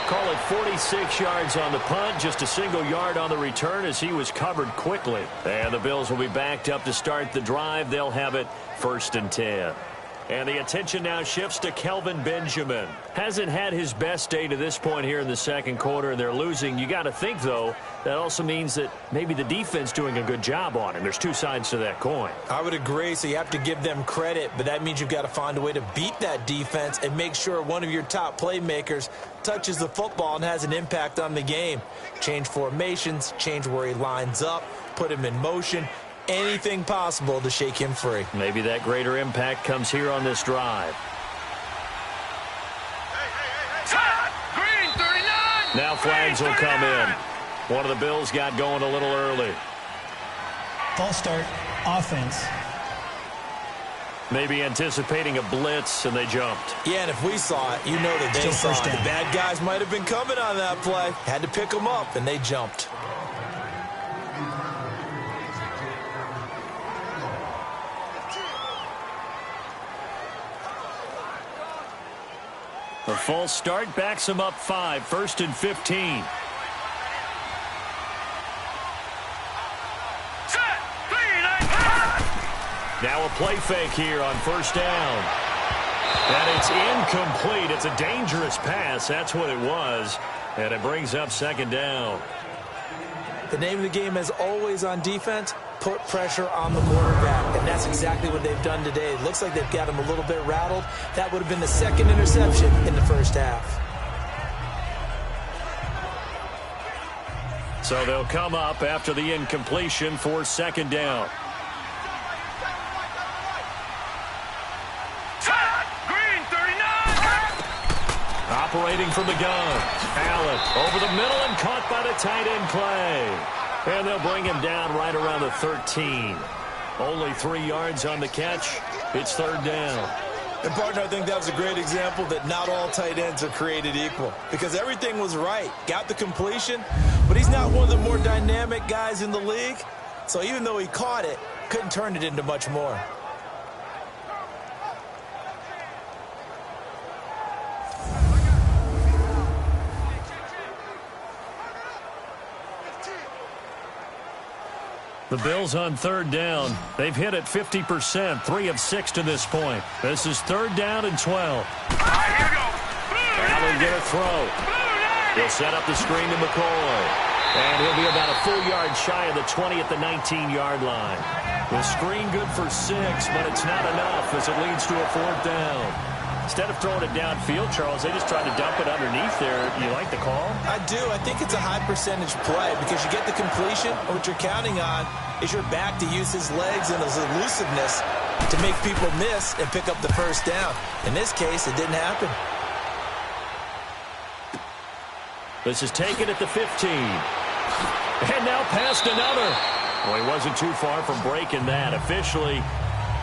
Call it 46 yards on the punt, just a single yard on the return as he was covered quickly. And the Bills will be backed up to start the drive. They'll have it 1st and 10. And the attention now shifts to Kelvin Benjamin. Hasn't had his best day to this point here in the 2nd quarter, and they're losing. You got to think, though, that also means that maybe the defense doing a good job on him. There's 2 sides to that coin. I would agree, so you have to give them credit, but that means you've got to find a way to beat that defense and make sure one of your top playmakers touches the football and has an impact on the game. Change formations, change where he lines up, put him in motion. Anything possible to shake him free. Maybe that greater impact comes here on this drive. Green 39. Now flags will come in. One of the Bills got going a little early. False start, offense. Maybe anticipating a blitz, and they jumped. Yeah, and if we saw it, you know that they saw it. The bad guys might have been coming on that play. Had to pick them up, and they jumped. A false start backs him up 5, 1st and 15. Now a play fake here on 1st down. And it's incomplete. It's a dangerous pass. That's what it was. And it brings up 2nd down. The name of the game is always on defense, put pressure on the quarterback. And that's exactly what they've done today. It looks like they've got him a little bit rattled. That would have been the 2nd interception in the 1st half. So they'll come up after the incompletion for 2nd down. Green 39. Operating from the gun. Allen over the middle and caught by the tight end play. And they'll bring him down right around the 13. Only 3 yards on the catch. It's 3rd down. And, partner, I think that was a great example that not all tight ends are created equal. Because everything was right. Got the completion, but he's not one of the more dynamic guys in the league. So even though he caught it, couldn't turn it into much more. The Bills on 3rd down. They've hit it 50%, 3 of 6 to this point. This is 3rd down and 12. Here we go. Allen get a throw. He'll set up the screen to McCoy. And he'll be about a full yard shy of the 20 at the 19-yard line. The screen good for 6, but it's not enough as it leads to a 4th down. Instead of throwing it downfield, Charles, they just tried to dump it underneath there. You like the call? I do. I think it's a high percentage play because you get the completion. What you're counting on is your back to use his legs and his elusiveness to make people miss and pick up the 1st down. In this case, it didn't happen. This is taken at the 15. And now past another. Well, he wasn't too far from breaking that. Officially,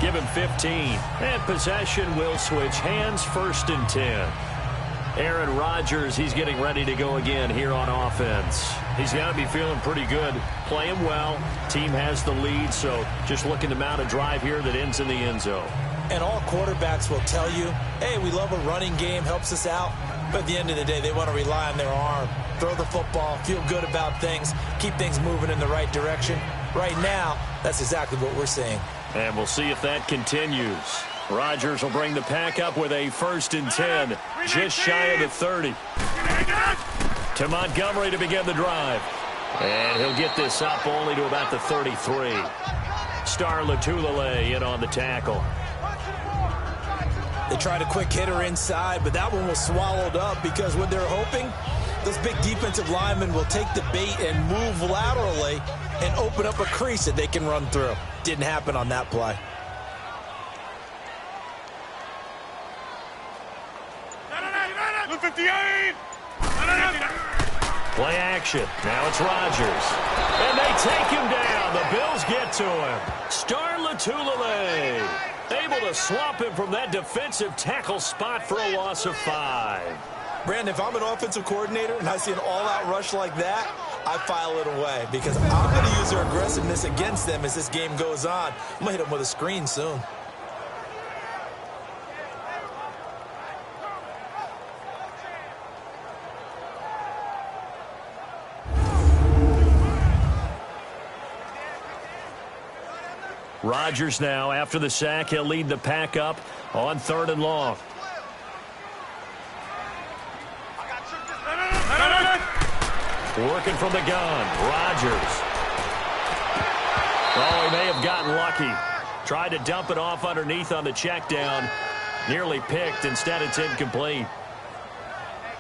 give him 15. And possession will switch hands, 1st and 10. Aaron Rodgers, he's getting ready to go again here on offense. He's got to be feeling pretty good, playing well. Team has the lead, so just looking to mount a drive here that ends in the end zone. And all quarterbacks will tell you, hey, we love a running game, helps us out. But at the end of the day, they want to rely on their arm. Throw the football, feel good about things, keep things moving in the right direction. Right now, that's exactly what we're seeing. And we'll see if that continues. Rodgers will bring the pack up with a 1st and 10, just shy of the 30. To Montgomery to begin the drive. And he'll get this up only to about the 33. Star Latulele in on the tackle. They tried a quick hitter inside, but that one was swallowed up because what they're hoping Those big defensive linemen will take the bait and move laterally and open up a crease that they can run through. Didn't happen on that play. Play action. Now it's Rodgers. And they take him down. The Bills get to him. Star Latulippe able to swap him from that defensive tackle spot for a loss of 5. Brandon, if I'm an offensive coordinator and I see an all-out rush like that, I file it away because I'm going to use their aggressiveness against them as this game goes on. I'm going to hit them with a screen soon. Rodgers now, after the sack, he'll lead the pack up on 3rd and long. Working from the gun, Rodgers. Oh, he may have gotten lucky. Tried to dump it off underneath on the check down. Nearly picked. Instead, it's incomplete.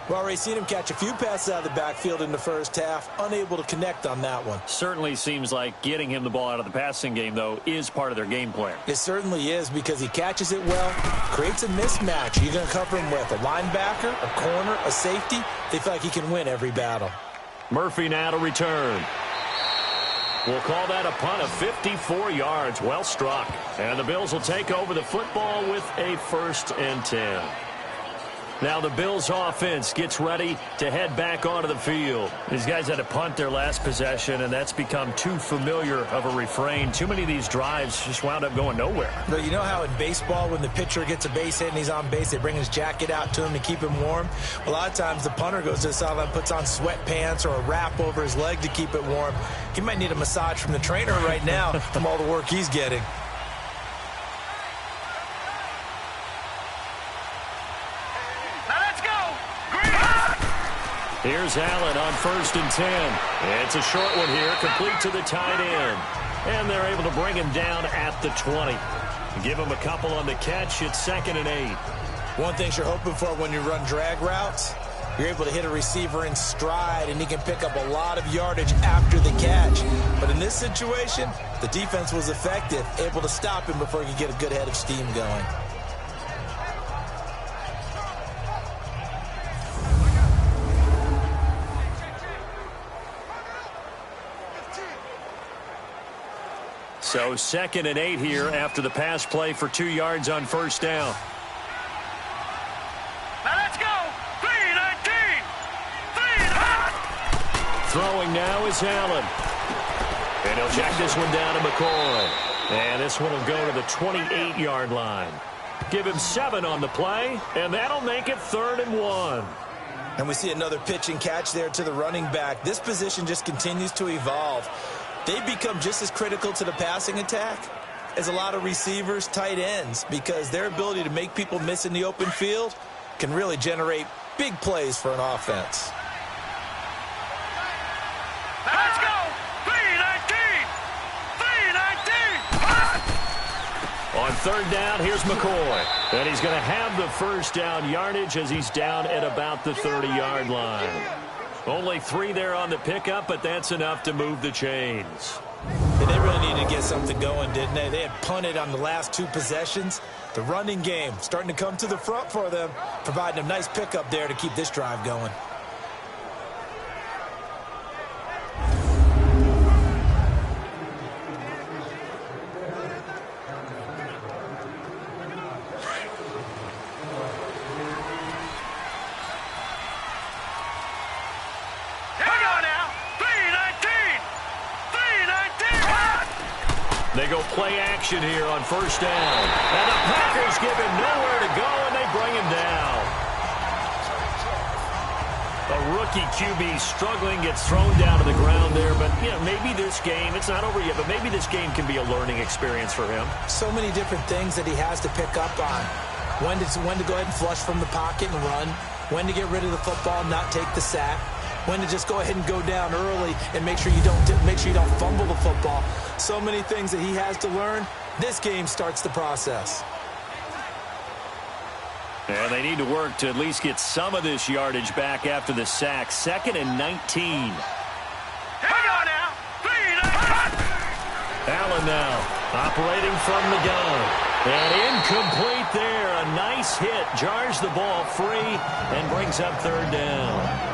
We've already seen him catch a few passes out of the backfield in the first half. Unable to connect on that one. Certainly seems like getting him the ball out of the passing game, though, is part of their game plan. It certainly is because he catches it well, creates a mismatch. You're going to cover him with a linebacker, a corner, a safety. They feel like he can win every battle. Murphy now to return. We'll call that a punt of 54 yards. Well struck. And the Bills will take over the football with a 1st and 10. Now the Bills offense gets ready to head back onto the field. These guys had to punt their last possession, and that's become too familiar of a refrain. Too many of these drives just wound up going nowhere. But you know how in baseball when the pitcher gets a base hit and he's on base, they bring his jacket out to him to keep him warm? A lot of times the punter goes to the sideline, puts on sweatpants or a wrap over his leg to keep it warm. He might need a massage from the trainer right now from all the work he's getting. Here's Allen on 1st and 10. It's a short one here, complete to the tight end. And they're able to bring him down at the 20. Give him a couple on the catch. It's 2nd and 8. One thing you're hoping for when you run drag routes, you're able to hit a receiver in stride, and he can pick up a lot of yardage after the catch. But in this situation, the defense was effective, able to stop him before he could get a good head of steam going. So 2nd and 8 here after the pass play for 2 yards on 1st down. Now let's go. 3-19. 3-19. Throwing now is Allen. And he'll check this one down to McCoy. And this one will go to the 28-yard line. Give him 7 on the play, and that'll make it 3rd and 1. And we see another pitch and catch there to the running back. This position just continues to evolve. They become just as critical to the passing attack as a lot of receivers, tight ends, because their ability to make people miss in the open field can really generate big plays for an offense. Let's go. 3-19. 3-19. On 3rd down, here's McCoy. And he's going to have the 1st down yardage as he's down at about the 30-yard line. Only 3 there on the pickup, but that's enough to move the chains. And they really needed to get something going, didn't they? They had punted on the last 2 possessions. The running game starting to come to the front for them, providing a nice pickup there to keep this drive going. They go play action here on 1st down. And the Packers give him nowhere to go, and they bring him down. A rookie QB struggling, gets thrown down to the ground there. But, you know, maybe this game, it's not over yet, but maybe this game can be a learning experience for him. So many different things that he has to pick up on. When to go ahead and flush from the pocket and run. When to get rid of the football, not take the sack. When to just go ahead and go down early and make sure you don't fumble the football. So many things that he has to learn. This game starts the process. And they need to work to at least get some of this yardage back after the sack. 2nd and 19. Hang on now. Allen now operating from the gun. And incomplete there. A nice hit. Jars the ball free and brings up 3rd down.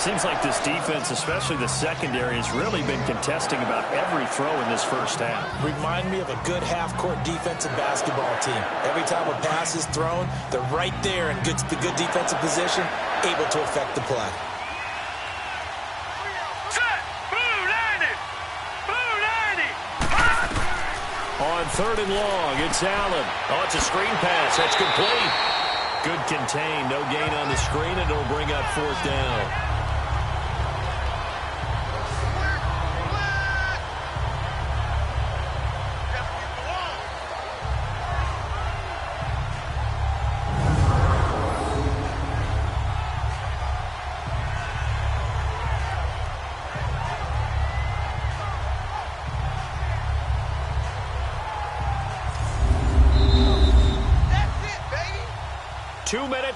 Seems like this defense, especially the secondary, has really been contesting about every throw in this first half. Remind me of a good half-court defensive basketball team. Every time a pass is thrown, they're right there in good defensive position, able to affect the play. Set. Blue 90. Blue 90. On 3rd and long, it's Allen. Oh, it's a screen pass. That's complete. Good contain. No gain on the screen, and it'll bring up 4th down.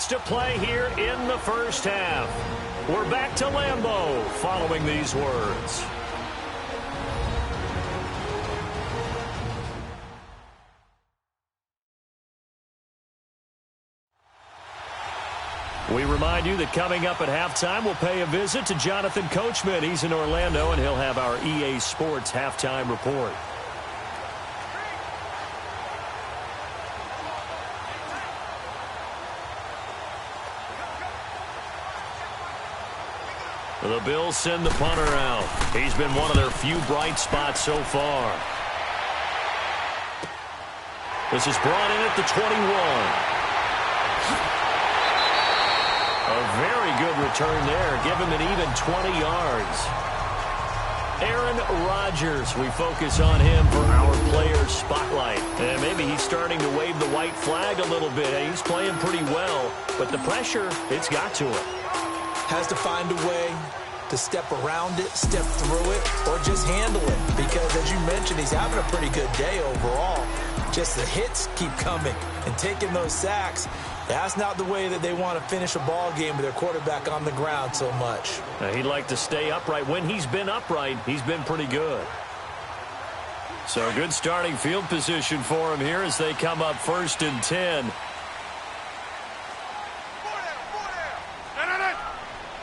To play here in the first half. We're back to Lambeau following these words. We remind you that coming up at halftime, we'll pay a visit to Jonathan Coachman. He's in Orlando, and he'll have our EA Sports halftime report. The Bills send the punter out. He's been one of their few bright spots so far. This is brought in at the 21. A very good return there. Give him an even 20 yards. Aaron Rodgers, we focus on him for our player spotlight. And maybe he's starting to wave the white flag a little bit. He's playing pretty well, but the pressure, it's got to him. Has to find a way to step around it, step through it, or just handle it. Because, as you mentioned, he's having a pretty good day overall. Just the hits keep coming and taking those sacks. That's not the way that they want to finish a ball game with their quarterback on the ground so much. He'd like to stay upright. When he's been upright, he's been pretty good. So good starting field position for him here as they come up 1st and 10.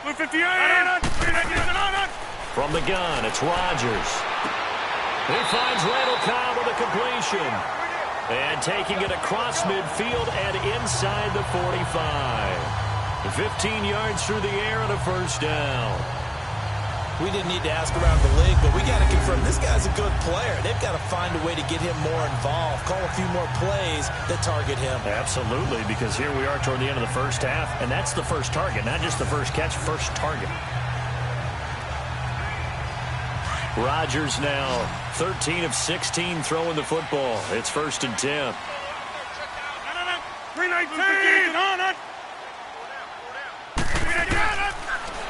Blue 58. From the gun, it's Rodgers. He finds Randall Cobb with a completion. And taking it across midfield and inside the 45. 15 yards through the air and a 1st down. We didn't need to ask around the league, but we got to confirm this guy's a good player. They've got to find a way to get him more involved, call a few more plays that target him. Absolutely, because here we are toward the end of the first half, and that's the first target, not just the first catch, first target. Rodgers now 13 of 16 throwing the football. It's 1st and 10. 319.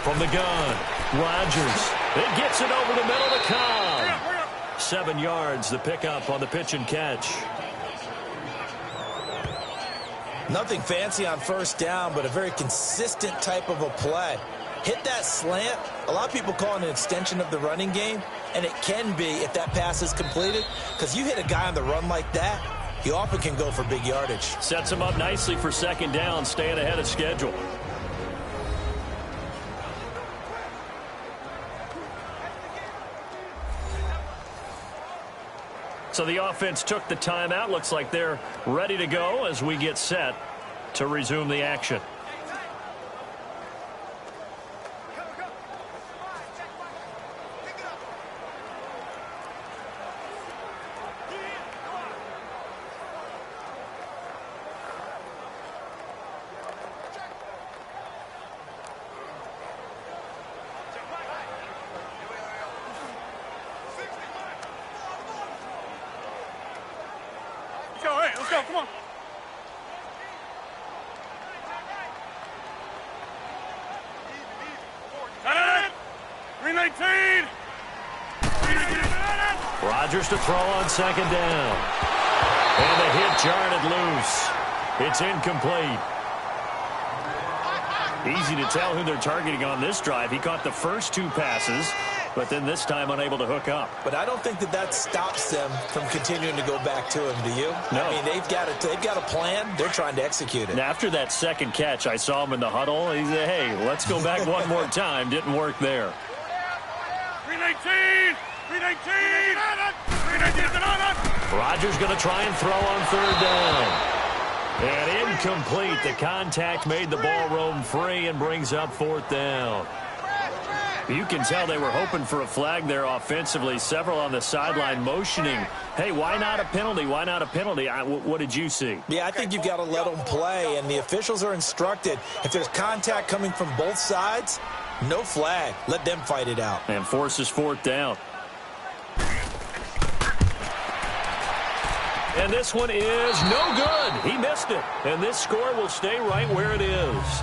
From the gun, Rodgers. It gets it over the middle to Cobb. 7 yards, the pickup on the pitch and catch. Nothing fancy on 1st down, but a very consistent type of a play. Hit that slant. A lot of people call it an extension of the running game, and it can be if that pass is completed, because you hit a guy on the run like that, he often can go for big yardage. Sets him up nicely for 2nd down, staying ahead of schedule. So the offense took the timeout. Looks like they're ready to go as we get set to resume the action. Let's go, come on. Rodgers to throw on 2nd down. And the hit jarred it loose. It's incomplete. Easy to tell who they're targeting on this drive. He caught the first 2 passes, but then this time unable to hook up. But I don't think that stops them from continuing to go back to him, do you? No. I mean, they've got a plan. They're trying to execute it. And after that second catch, I saw him in the huddle. He said, hey, let's go back one more time. Didn't work there. 319! 319! 319! Rodgers going to try and throw on third down. And incomplete. The contact made the ball roam free and brings up fourth down. You can tell they were hoping for a flag there offensively. Several on the sideline motioning, hey, why not a penalty? Why not a penalty? What did you see? Yeah, I think you've got to let them play, and the officials are instructed. If there's contact coming from both sides, no flag. Let them fight it out. And forces fourth down. And this one is no good. He missed it. And this score will stay right where it is.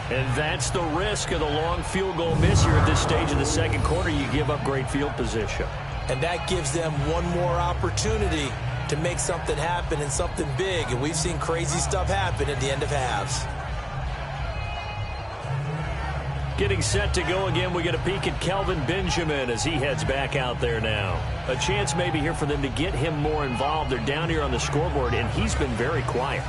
And that's the risk of the long field goal miss here at this stage of the second quarter. You give up great field position. And that gives them one more opportunity to make something happen and something big. And we've seen crazy stuff happen at the end of halves. Getting set to go again, we get a peek at Kelvin Benjamin as he heads back out there now. A chance maybe here for them to get him more involved. They're down here on the scoreboard, and he's been very quiet.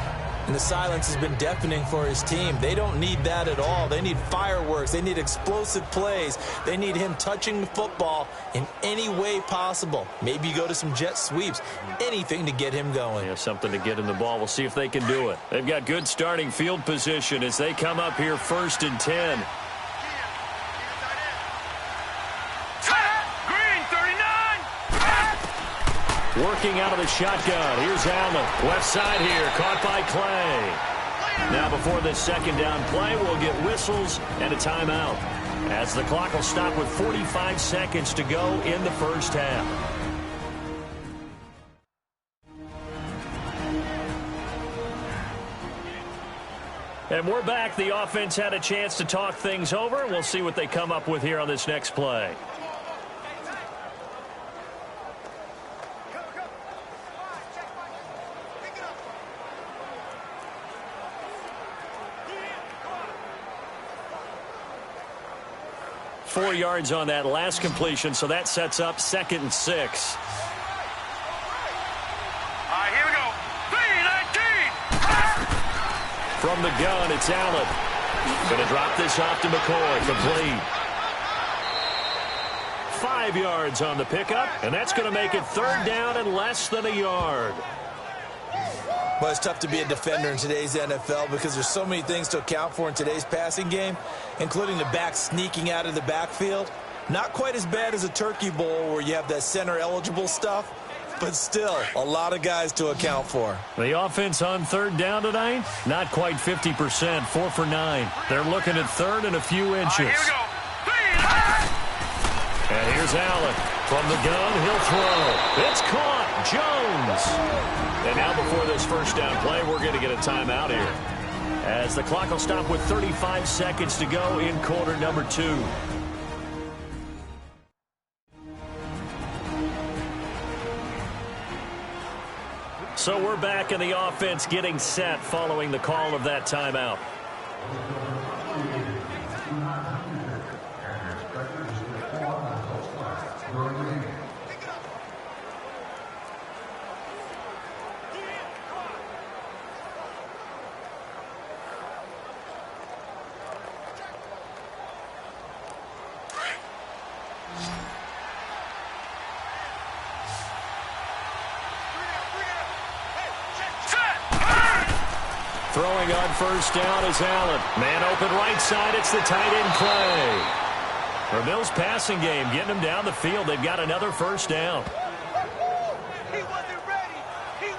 And the silence has been deafening for his team. They don't need that at all. They need fireworks. They need explosive plays. They need him touching the football in any way possible. Maybe you go to some jet sweeps. Anything to get him going. Yeah, something to get him the ball. We'll see if they can do it. They've got good starting field position as they come up here 1st and 10. Working out of the shotgun. Here's Allen. Left side here. Caught by Clay. Now before this second down play, we'll get whistles and a timeout, as the clock will stop with 45 seconds to go in the first half. And we're back. The offense had a chance to talk things over. We'll see what they come up with here on this next play. .4 yards on that last completion, so that sets up 2nd and 6. All right, here we go. 319. From the gun, it's Allen. Going to drop this off to McCoy. Complete. 5 yards on the pickup, and that's going to make it 3rd down and less than a yard. Well, it's tough to be a defender in today's NFL because there's so many things to account for in today's passing game, including the back sneaking out of the backfield. Not quite as bad as a turkey bowl where you have that center-eligible stuff, but still a lot of guys to account for. The offense on 3rd down tonight, not quite 50%, 4 for 9. They're looking at 3rd and a few inches. All right, here we go. And here's Allen. From the gun, he'll throw. It's caught. Jones. And now before this first down play, we're going to get a timeout here, as the clock will stop with 35 seconds to go in quarter number 2. So we're back in the offense getting set following the call of that timeout. Throwing on first down is Allen. Man open right side. It's the tight end Clay. Bills' passing game getting them down the field. They've got another first down.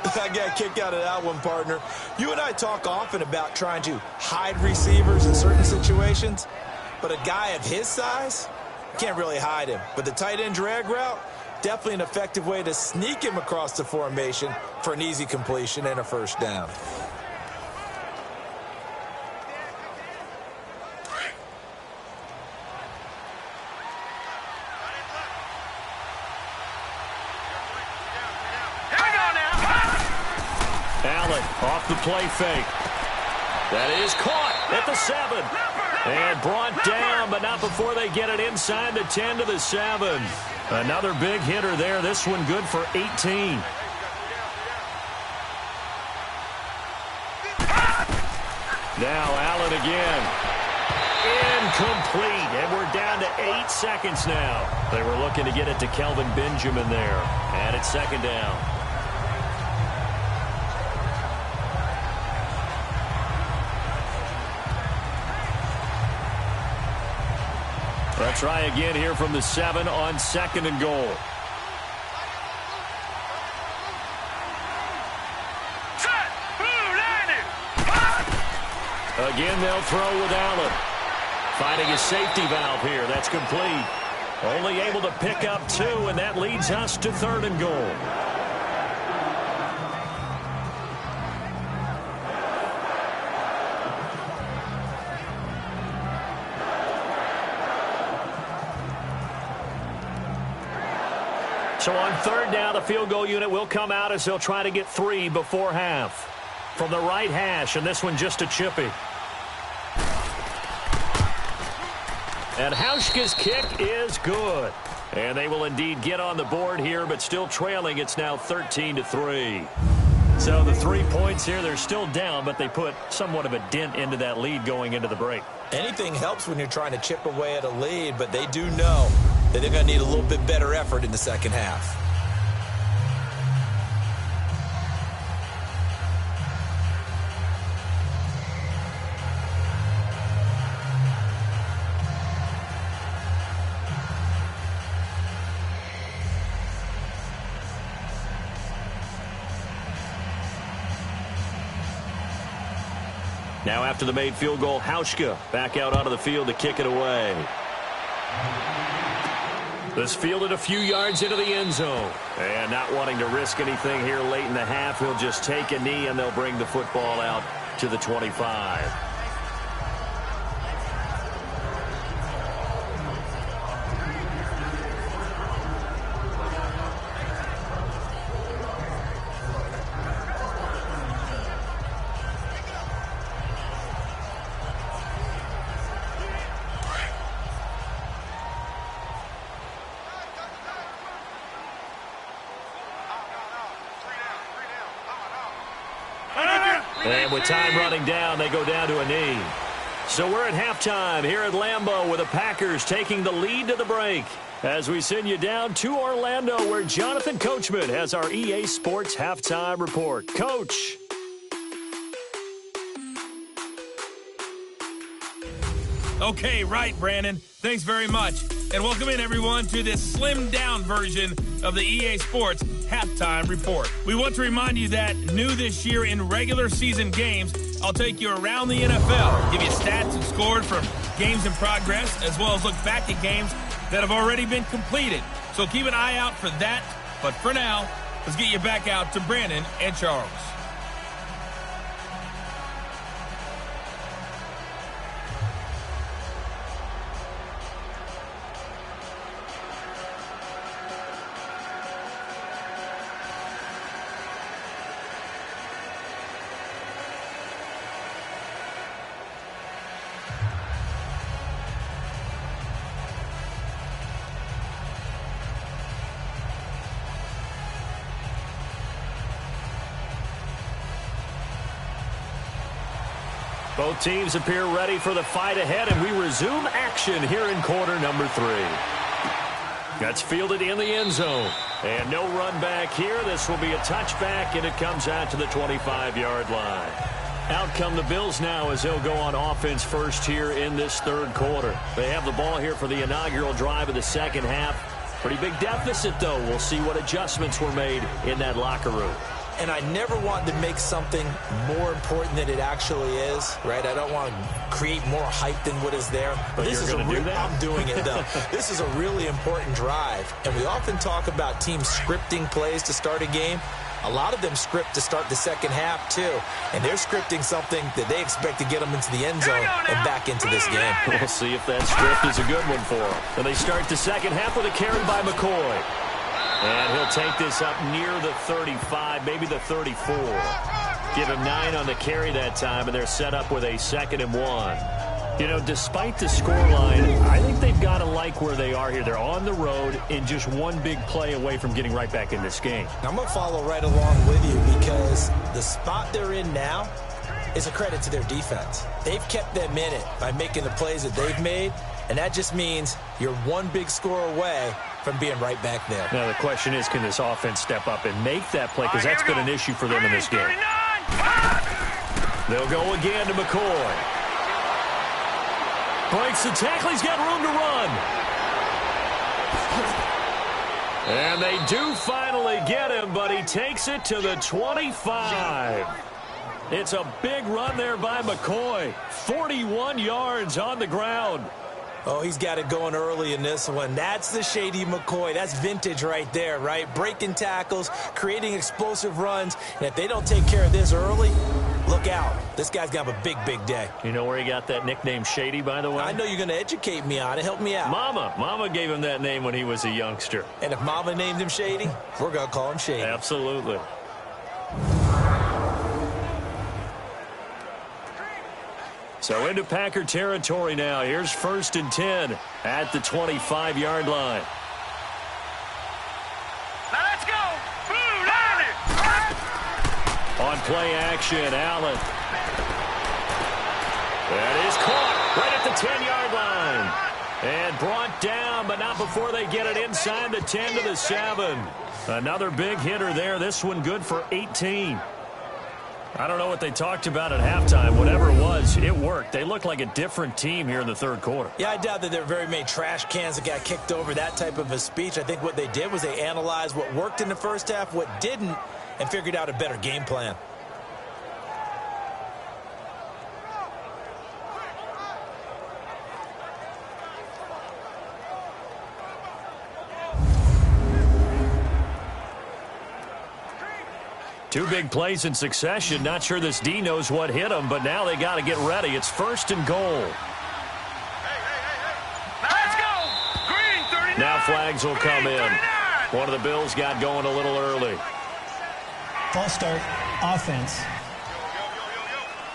I got a kick out of that one, partner. You and I talk often about trying to hide receivers in certain situations, but a guy of his size can't really hide him. But the tight end drag route, definitely an effective way to sneak him across the formation for an easy completion and a first down. Allen off the play fake. That is caught at the 7. And brought down, but not before they get it inside the 10 to the 7. Another big hitter there. This one good for 18. Now Allen again. Incomplete. And we're down to 8 seconds now. They were looking to get it to Kelvin Benjamin there. And it's second down. They'll try again here from the 7 on 2nd and goal. Again, they'll throw with Allen. Finding a safety valve here. That's complete. Only able to pick up 2, and that leads us to 3rd and goal. So on 3rd down, the field goal unit will come out as they'll try to get 3 before half. From the right hash, and this one just a chippy. And Hauschka's kick is good. And they will indeed get on the board here, but still trailing. It's now 13-3. So the 3 points here, they're still down, but they put somewhat of a dent into that lead going into the break. Anything helps when you're trying to chip away at a lead, but they do know that they're going to need a little bit better effort in the second half. Now after the made field goal, Hauschka back out onto the field to kick it away. This fielded a few yards into the end zone. And not wanting to risk anything here late in the half, he'll just take a knee and they'll bring the football out to the 25. And with time running down, they go down to a knee. So we're at halftime here at Lambeau with the Packers taking the lead to the break. As we send you down to Orlando where Jonathan Coachman has our EA Sports halftime report. Coach. Okay, right, Brandon. Thanks very much. And welcome in, everyone, to this slimmed-down version of the EA Sports Halftime Report. We want to remind you that new this year in regular season games, I'll take you around the NFL, give you stats and scores from games in progress, as well as look back at games that have already been completed. So keep an eye out for that. But for now, let's get you back out to Brandon and Charles. Both teams appear ready for the fight ahead, and we resume action here in quarter number 3. That's fielded in the end zone. And no run back here. This will be a touchback, and it comes out to the 25-yard line. Out come the Bills now as they'll go on offense first here in this third quarter. They have the ball here for the inaugural drive of the second half. Pretty big deficit, though. We'll see what adjustments were made in that locker room. And I never want to make something more important than it actually is, right? I don't want to create more hype than what is there. But this is I'm doing it, though. This is a really important drive. And we often talk about teams scripting plays to start a game. A lot of them script to start the second half, too. And they're scripting something that they expect to get them into the end zone and back into this game. We'll see if that script is a good one for them. And they start the second half with a carry by McCoy. And he'll take this up near the 35, maybe the 34. Give him 9 on the carry that time, and they're set up with a 2nd and 1. You know, despite the scoreline, I think they've got to like where they are here. They're on the road and just one big play away from getting right back in this game. I'm going to follow right along with you because the spot they're in now is a credit to their defense. They've kept them in it by making the plays that they've made, and that just means you're one big score away from being right back there. Now, the question is, can this offense step up and make that play? Because that's been an issue for them in this game. They'll go again to McCoy. Breaks the tackle. He's got room to run. And they do finally get him, but he takes it to the 25. It's a big run there by McCoy. 41 yards on the ground. Oh, he's got it going early in this one. That's the Shady McCoy. That's vintage right there, right? Breaking tackles, creating explosive runs. And if they don't take care of this early, look out. This guy's going to have a big, big day. You know where he got that nickname Shady, by the way? I know you're going to educate me on it. Help me out. Mama gave him that name when he was a youngster. And if Mama named him Shady, we're going to call him Shady. Absolutely. So into Packer territory now. Here's 1st and 10 at the 25-yard line. Now let's go. Blue line it. On play action, Allen. That is caught right at the 10-yard line. And brought down, but not before they get it inside the 10 to the 7. Another big hitter there. This one good for 18. I don't know what they talked about at halftime. Whatever it was, it worked. They look like a different team here in the 3rd quarter. Yeah, I doubt that there were very many trash cans that got kicked over, that type of a speech. I think what they did was they analyzed what worked in the first half, what didn't, and figured out a better game plan. Two big plays in succession. Not sure this D knows what hit him, but now they got to get ready. It's 1st and goal. Now let's go. Green 39. Now flags will come in. 39. One of the Bills got going a little early. False start, offense.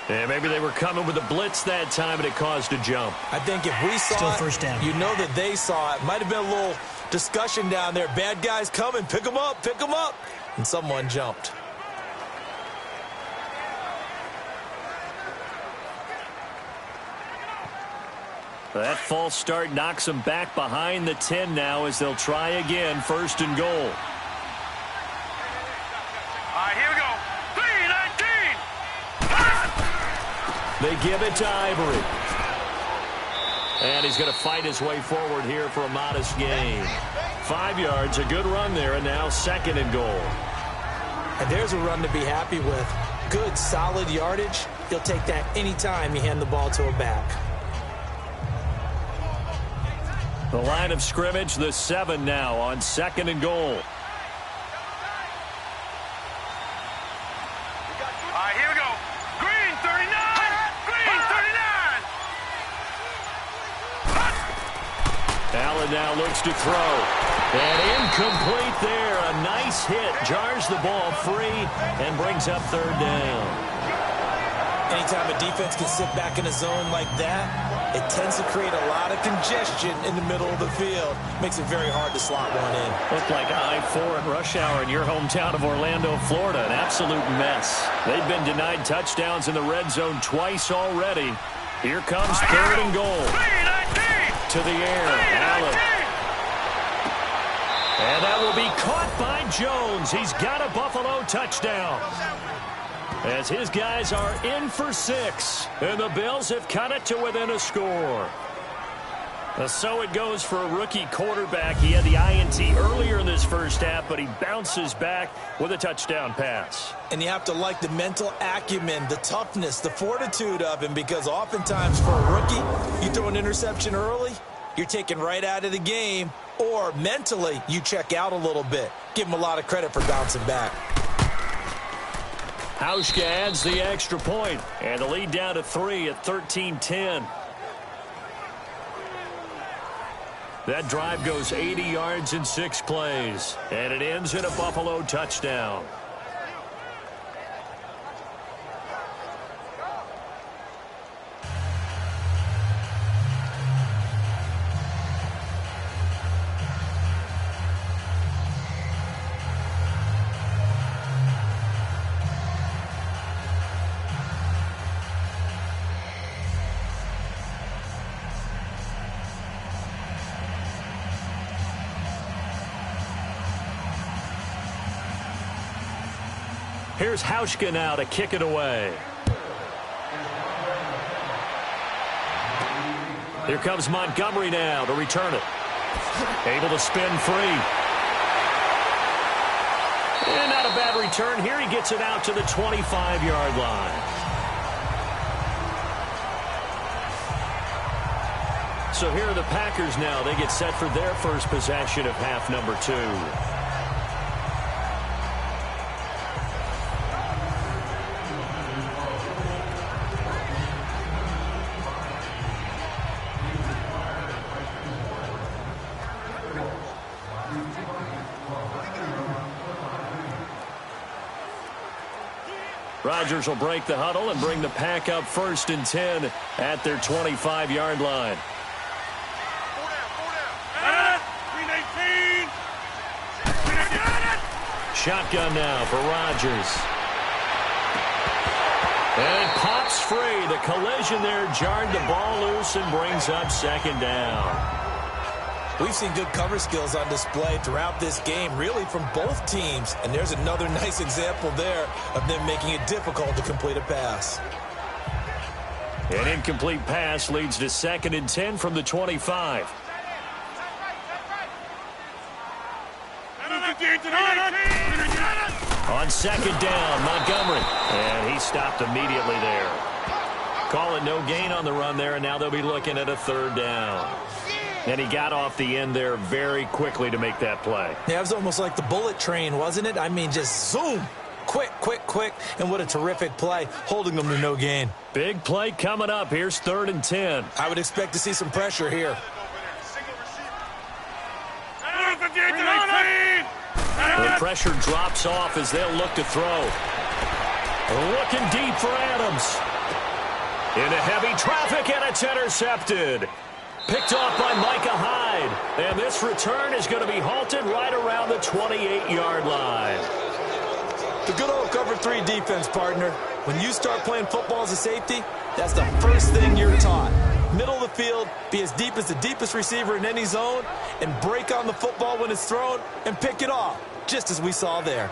And maybe they were coming with a blitz that time, and it caused a jump. I think if we saw Still it, first down. you know that they saw it. Might have been a little discussion down there. Bad guys coming. Pick them up. Pick them up. And someone jumped. That false start knocks them back behind the 10 now as they'll try again. 1st and goal. All right, here we go. 3-19. They give it to Ivory. And he's going to fight his way forward here for a modest gain. 5 yards, a good run there, and now 2nd and goal. And there's a run to be happy with. Good, solid yardage. He'll take that anytime you hand the ball to a back. The line of scrimmage, the 7 now on 2nd and goal. All right, here we go. Green 39. Green 39. Allen now looks to throw. And incomplete there. A nice hit. Jars the ball free and brings up 3rd down. Anytime a defense can sit back in a zone like that, it tends to create a lot of congestion in the middle of the field. Makes it very hard to slot one in. Looked like I-4 at rush hour in your hometown of Orlando, Florida. An absolute mess. They've been denied touchdowns in the red zone twice already. Here comes 3rd and goal. 3-19. To the air, Allen. And that will be caught by Jones. He's got a Buffalo touchdown. As his guys are in for 6. And the Bills have cut it to within a score. So it goes for a rookie quarterback. He had the INT earlier in this first half, but he bounces back with a touchdown pass. And you have to like the mental acumen, the toughness, the fortitude of him, because oftentimes for a rookie, you throw an interception early, you're taken right out of the game, or mentally you check out a little bit. Give him a lot of credit for bouncing back. Hauschka adds the extra point, and the lead down to 3 at 13-10. That drive goes 80 yards in 6 plays, and it ends in a Buffalo touchdown. Here's Hauschka now to kick it away. Here comes Montgomery now to return it. Able to spin free. And not a bad return. Here he gets it out to the 25-yard line. So here are the Packers now. They get set for their first possession of half number 2. Rodgers will break the huddle and bring the Pack up 1st and 10 at their 25-yard line. Shotgun now for Rodgers. And it pops free. The collision there jarred the ball loose and brings up 2nd down. We've seen good cover skills on display throughout this game, really from both teams. And there's another nice example there of them making it difficult to complete a pass. An incomplete pass leads to 2nd and 10 from the 25. On 2nd down, Montgomery. And he stopped immediately there. Call it no gain on the run there, and now they'll be looking at a 3rd down. And he got off the end there very quickly to make that play. Yeah, it was almost like the bullet train, wasn't it? I mean, just zoom. Quick, quick, quick. And what a terrific play, holding them to no gain. Big play coming up. Here's 3rd and 10. I would expect to see some pressure here. The pressure drops off as they'll look to throw. Looking deep for Adams. Into heavy traffic, and it's intercepted. Picked off by Micah Hyde. And this return is going to be halted right around the 28-yard line. The good old cover 3 defense, partner. When you start playing football as a safety, that's the first thing you're taught. Middle of the field, be as deep as the deepest receiver in any zone, and break on the football when it's thrown and pick it off, just as we saw there.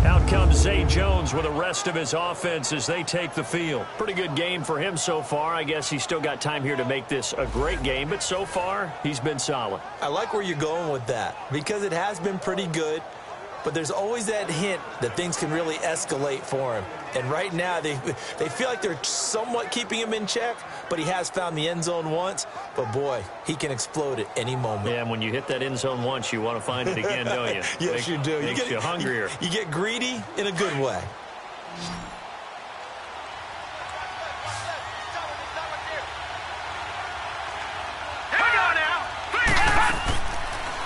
Out comes Zay Jones with the rest of his offense as they take the field. Pretty good game for him so far. I guess he's still got time here to make this a great game, but so far, he's been solid. I like where you're going with that because it has been pretty good, but there's always that hint that things can really escalate for him. And right now, they feel like they're somewhat keeping him in check, but he has found the end zone once. But, boy, he can explode at any moment. Yeah, and when you hit that end zone once, you want to find it again, don't you? Yes, you do. Makes you hungrier. You get greedy in a good way.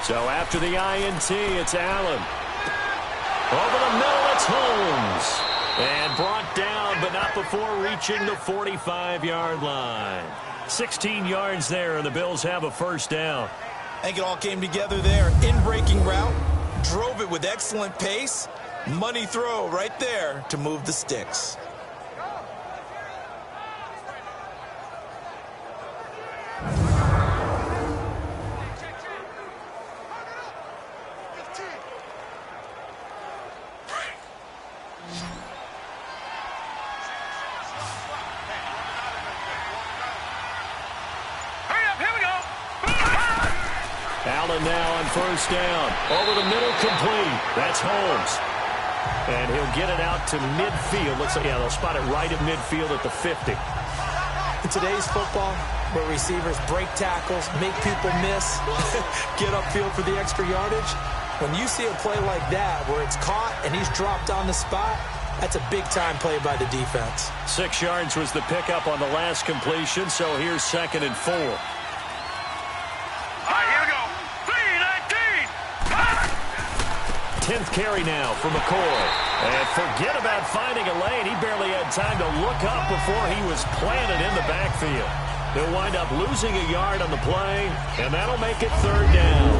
So after the INT, it's Allen. Over the middle, it's Holmes. And brought down, but not before reaching the 45-yard line. 16 yards there, and the Bills have a 1st down. I think it all came together there. In-breaking route, drove it with excellent pace. Money throw right there to move the sticks. Allen now on 1st down. Over the middle, complete. That's Holmes. And he'll get it out to midfield. Looks like, yeah, they'll spot it right at midfield at the 50. In today's football, where receivers break tackles, make people miss, get upfield for the extra yardage, when you see a play like that where it's caught and he's dropped on the spot, that's a big-time play by the defense. 6 yards was the pickup on the last completion, so here's 2nd and 4. All right, here we go. 10th carry now for McCoy. And forget about finding a lane. He barely had time to look up before he was planted in the backfield. He'll wind up losing a yard on the play, and that'll make it 3rd down.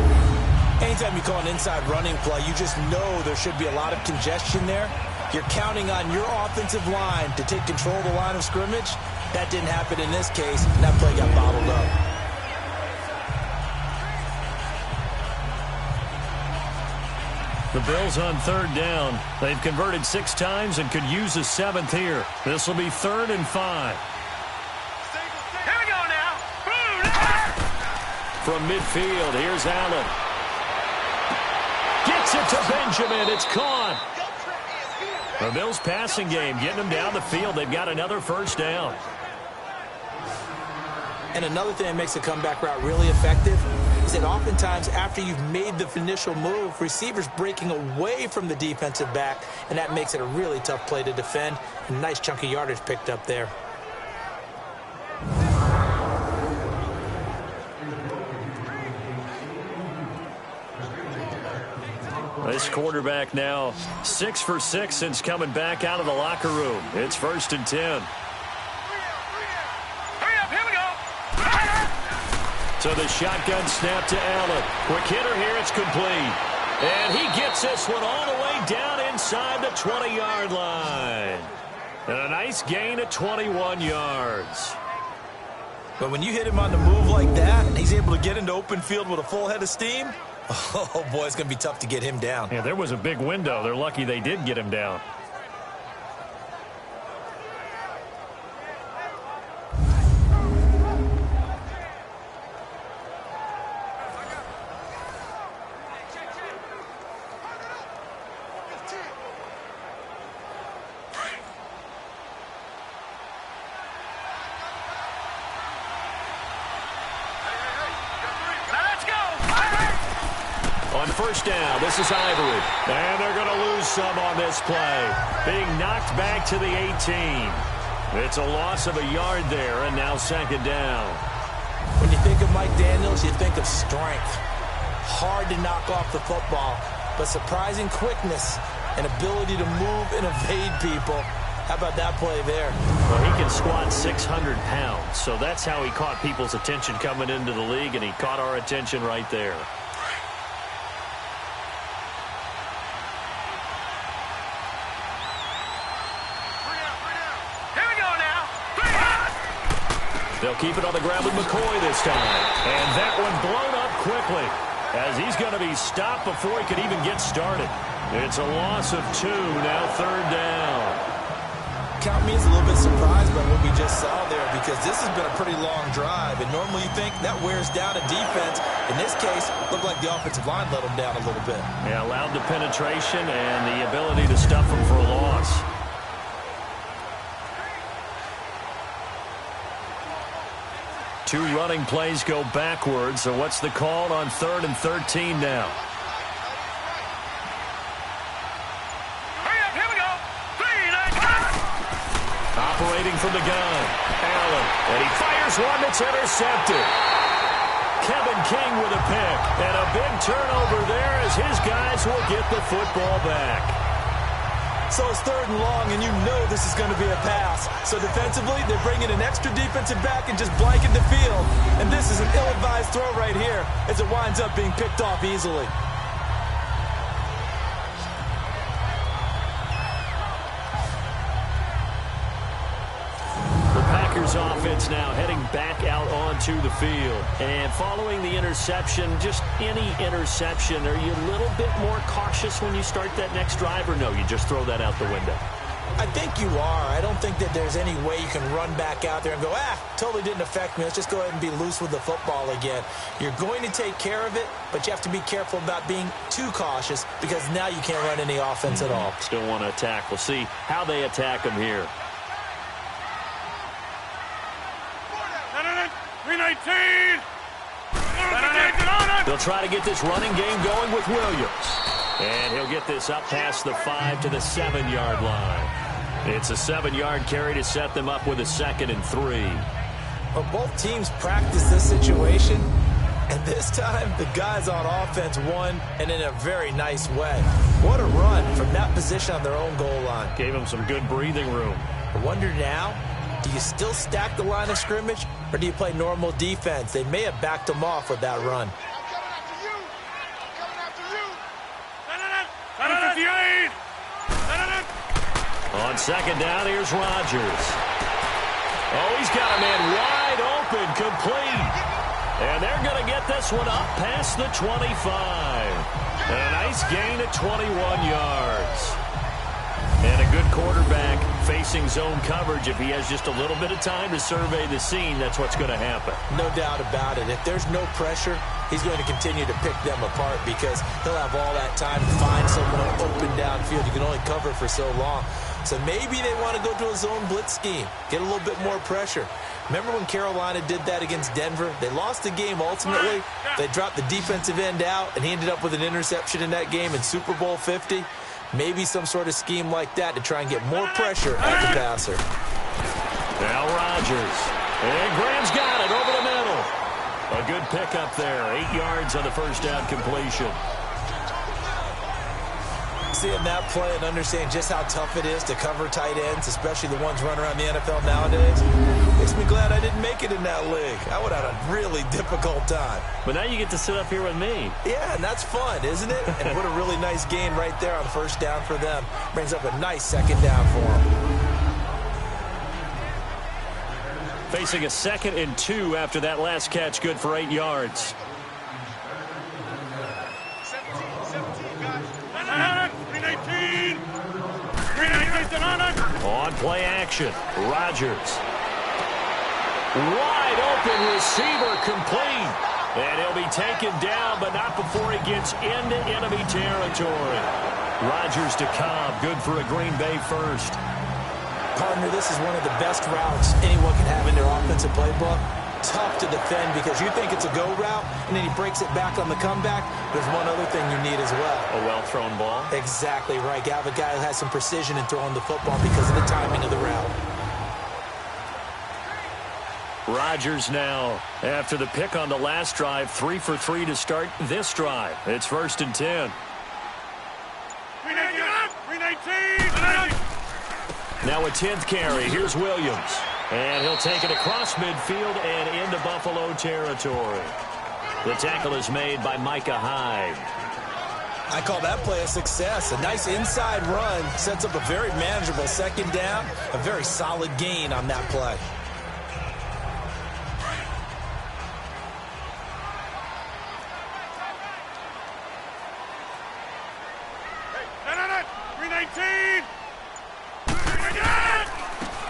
Anytime you call an inside running play, you just know there should be a lot of congestion there. You're counting on your offensive line to take control of the line of scrimmage. That didn't happen in this case, and that play got bottled up. The Bills on third down. They've converted 6 times and could use a 7th here. This will be 3rd and 5. Here we go now. From midfield, here's Allen. Gets it to Benjamin. It's caught. The Bills passing game, getting them down the field. They've got another 1st down. And another thing that makes the comeback route really effective is that oftentimes after you've made the initial move, receivers breaking away from the defensive back, and that makes it a really tough play to defend. A nice chunk of yardage picked up there. This quarterback now 6 for 6 since coming back out of the locker room. It's 1st and 10. So the shotgun snap to Allen. Quick hitter here, it's complete. And he gets this one all the way down inside the 20-yard line. And a nice gain of 21 yards. But when you hit him on the move like that, and he's able to get into open field with a full head of steam, oh boy, it's going to be tough to get him down. Yeah, there was a big window. They're lucky they did get him down. On 1st down, this is Ivory. And they're going to lose some on this play. Being knocked back to the 18. It's a loss of a yard there, and now 2nd down. When you think of Mike Daniels, you think of strength. Hard to knock off the football, but surprising quickness and ability to move and evade people. How about that play there? Well, he can squat 600 pounds, so that's how he caught people's attention coming into the league, and he caught our attention right there. They'll keep it on the ground with McCoy this time. And that one blown up quickly as he's going to be stopped before he could even get started. It's a loss of 2, now 3rd down. Count me as a little bit surprised by what we just saw there, because this has been a pretty long drive, and normally you think that wears down a defense. In this case, it looked like the offensive line let them down a little bit. Yeah, allowed the penetration and the ability to stuff them for a loss. Two running plays go backwards, so what's the call on 3rd and 13 now? Here we go. 3, 9, Operating from the gun, Allen, and he fires one that's intercepted. Kevin King with a pick, and a big turnover there as his guys will get the football back. So it's 3rd and long, and you know this is going to be a pass. So defensively, they're bringing an extra defensive back and just blanket the field. And this is an ill-advised throw right here as it winds up being picked off easily. The Packers offense now heading back out onto the field. And following the interception, just any interception, are you a little bit more cautious when you start that next drive, or no, you just throw that out the window? I think you are. I don't think that there's any way you can run back out there and go, totally didn't affect me. Let's just go ahead and be loose with the football again. You're going to take care of it, but you have to be careful about being too cautious, because now you can't run any offense at all. Still want to attack. We'll see how they attack them here. 319. They'll try to get this running game going with Williams. And he'll get this up past the 5 to the 7-yard line. It's a 7-yard carry to set them up with a 2nd and 3. Well, both teams practice this situation, and this time the guys on offense won, and in a very nice way. What a run from that position on their own goal line. Gave them some good breathing room. I wonder now, do you still stack the line of scrimmage, or do you play normal defense? They may have backed them off with that run. On 2nd down, here's Rodgers. Oh, he's got a man wide open, complete. And they're going to get the this one up past the 25. And a nice gain at 21 yards. And a good quarterback facing zone coverage. If he has just a little bit of time to survey the scene, that's what's going to happen. No doubt about it. If there's no pressure, he's going to continue to pick them apart because he'll have all that time to find someone open downfield. You can only cover for so long. So maybe they want to go to a zone blitz scheme, get a little bit more pressure. Remember when Carolina did that against Denver? They lost the game ultimately. They dropped the defensive end out, and he ended up with an interception in that game in Super Bowl 50. Maybe some sort of scheme like that to try and get more pressure at the passer. Now Rodgers. And Graham's got it over the middle. A good pickup there. 8 yards on the first down completion. Seeing that play and understanding just how tough it is to cover tight ends, especially the ones running around the NFL nowadays, makes me glad I didn't make it in that league. I would have had a really difficult time. But now you get to sit up here with me. Yeah, and that's fun, isn't it? And what a really nice gain right there on first down for them. Brings up a nice second down for them. Facing a 2nd and 2 after that last catch, good for 8 yards. On play action, Rodgers. Wide open receiver complete. And he'll be taken down, but not before he gets into enemy territory. Rodgers to Cobb, good for a Green Bay first. Partner, this is one of the best routes anyone can have in their offensive playbook. Tough to defend because you think it's a go route, and then he breaks it back on the comeback. There's one other thing you need as well. A well-thrown ball. Exactly right. You have a guy who has some precision in throwing the football because of the timing of the route. Rodgers now, after the pick on the last drive, 3 for 3 to start this drive. It's 1st and 10. Now a 10th carry. Here's Williams. And he'll take it across midfield and into Buffalo territory. The tackle is made by Micah Hyde. I call that play a success. A nice inside run sets up a very manageable second down. A very solid gain on that play.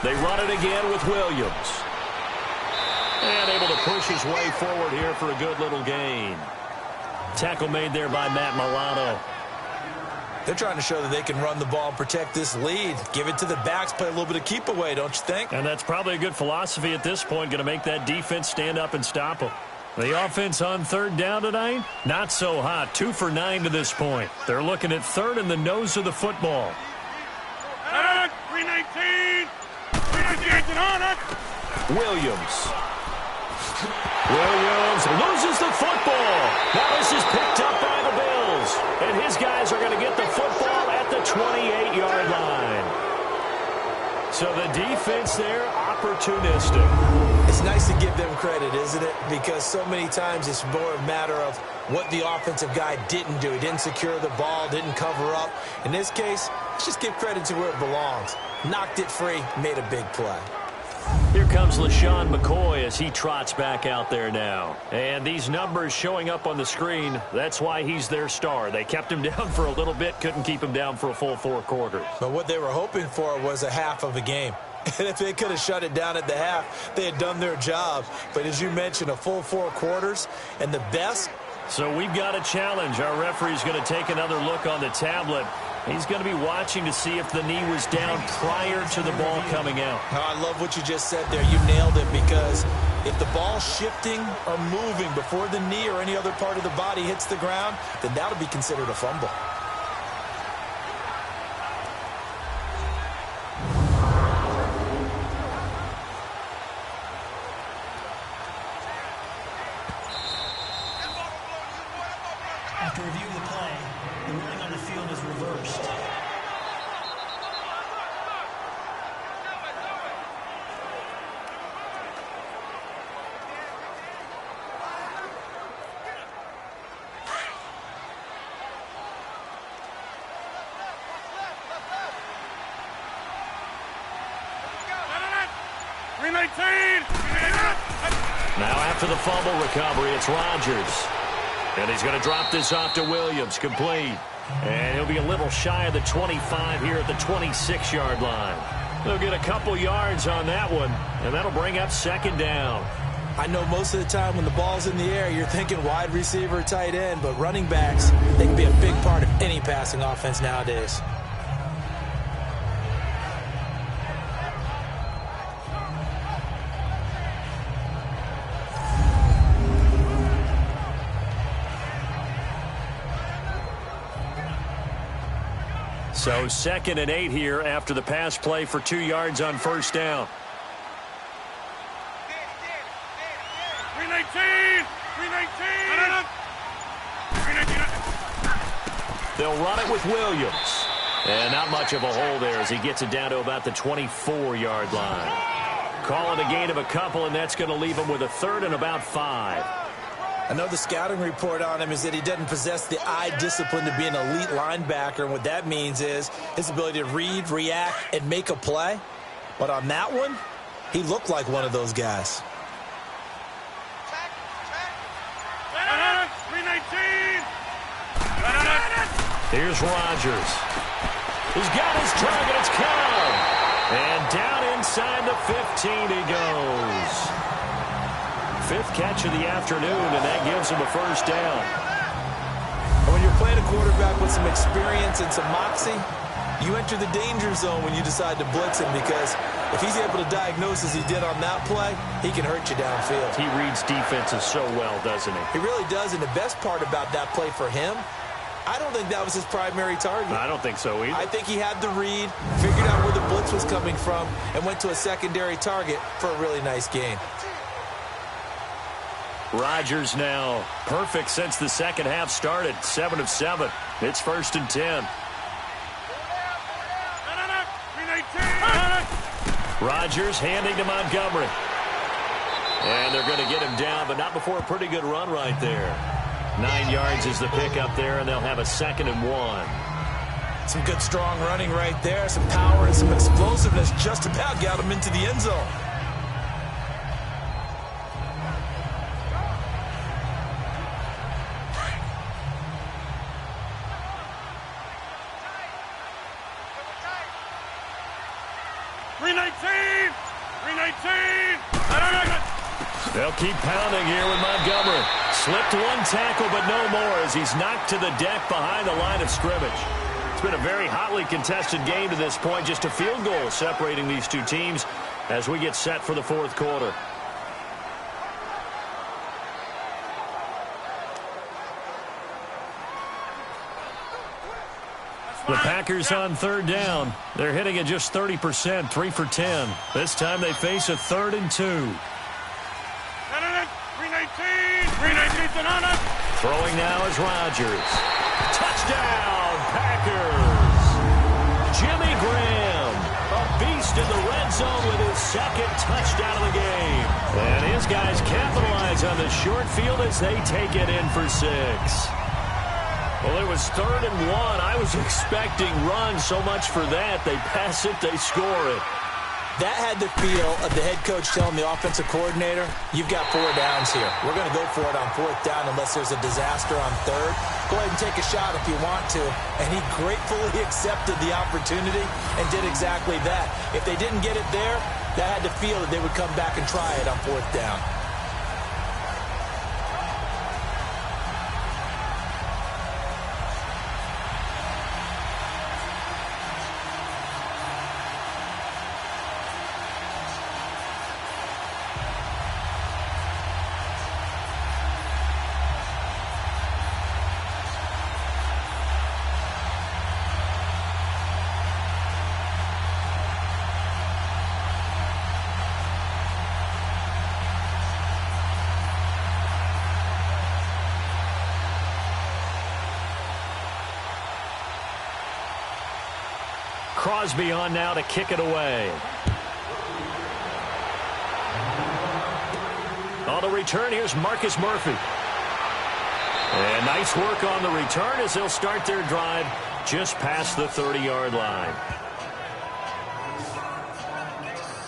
They run it again with Williams. And able to push his way forward here for a good little gain. Tackle made there by Matt Milano. They're trying to show that they can run the ball and protect this lead. Give it to the backs, play a little bit of keep away, don't you think? And that's probably a good philosophy at this point. Going to make that defense stand up and stop them. The offense on 3rd down tonight, not so hot. 2 for 9 to this point. They're looking at 3rd in the nose of the football. 319. Williams loses the football. Now this is picked up by the Bills. And his guys are going to get the football at the 28-yard line. So the defense there, opportunistic. It's nice to give them credit, isn't it? Because so many times it's more a matter of what the offensive guy didn't do. He didn't secure the ball, didn't cover up. In this case, let's just give credit to where it belongs. Knocked it free, made a big play. Here comes LaShawn McCoy as he trots back out there now. And these numbers showing up on the screen, that's why he's their star. They kept him down for a little bit, couldn't keep him down for a full 4 quarters. But what they were hoping for was a half of a game. And if they could have shut it down at the half, they had done their job. But as you mentioned, a full 4 quarters, and the best. So we've got a challenge. Our referee's going to take another look on the tablet. He's going to be watching to see if the knee was down prior to the ball coming out. Oh, I love what you just said there. You nailed it, because if the ball's shifting or moving before the knee or any other part of the body hits the ground, then that'll be considered a fumble. After reviewing the play, the ruling on the field is reversed. Now after the fumble recovery, it's Rodgers. And he's going to drop this off to Williams, complete. And he'll be a little shy of the 25 here at the 26-yard line. They'll get a couple yards on that one, and that'll bring up second down. I know most of the time when the ball's in the air, you're thinking wide receiver, tight end, but running backs, they can be a big part of any passing offense nowadays. So 2nd and 8 here after the pass play for 2 yards on first down. 319! 319! They'll run it with Williams. And not much of a hole there as he gets it down to about the 24-yard line. Call it a gain of a couple, and that's going to leave him with a 3rd and about 5. I know the scouting report on him is that he doesn't possess the eye discipline to be an elite linebacker, and what that means is his ability to read, react, and make a play. But on that one, he looked like one of those guys. 319! Here's Rodgers. He's got his target. It's Cobb. And down inside the 15 he goes. 5th catch of the afternoon, and that gives him a first down. And when you're playing a quarterback with some experience and some moxie, you enter the danger zone when you decide to blitz him, because if he's able to diagnose as he did on that play, he can hurt you downfield. He reads defenses so well, doesn't he? He really does, and the best part about that play for him, I don't think that was his primary target. I don't think so either. I think he had the read, figured out where the blitz was coming from, and went to a secondary target for a really nice gain. Rodgers now perfect since the second half started. 7 of 7. It's 1st and 10. Rodgers handing to Montgomery. And they're going to get him down, but not before a pretty good run right there. 9 yards is the pickup there, and they'll have a 2nd and 1. Some good strong running right there. Some power and some explosiveness just about got him into the end zone. They'll keep pounding here with Montgomery. Slipped one tackle, but no more as he's knocked to the deck behind the line of scrimmage. It's been a very hotly contested game to this point. Just a field goal separating these two teams as we get set for the 4th quarter. The Packers on 3rd down. They're hitting at just 30%, 3 for 10. This time they face a 3rd and 2. Throwing now is Rodgers. Touchdown, Packers. Jimmy Graham, a beast in the red zone with his 2nd touchdown of the game. And his guys capitalize on the short field as they take it in for 6. Well, it was 3rd and 1. I was expecting runs, so much for that. They pass it, they score it. That had the feel of the head coach telling the offensive coordinator, you've got 4 downs here. We're going to go for it on 4th down unless there's a disaster on 3rd. Go ahead and take a shot if you want to. And he gratefully accepted the opportunity and did exactly that. If they didn't get it there, that had the feel that they would come back and try it on 4th down. Crosby on now to kick it away. On the return, here's Marcus Murphy. And nice work on the return as they'll start their drive just past the 30-yard line.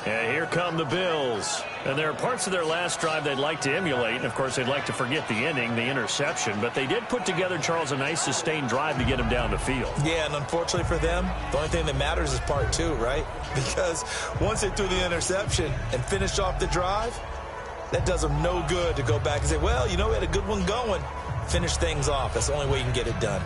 And here come the Bills. And there are parts of their last drive they'd like to emulate, and of course they'd like to forget the ending, the interception, but they did put together, Charles, a nice sustained drive to get him down the field. Yeah, and unfortunately for them, the only thing that matters is part two, right? Because once they threw the interception and finished off the drive, that does them no good to go back and say, well, you know, we had a good one going. Finish things off. That's the only way you can get it done.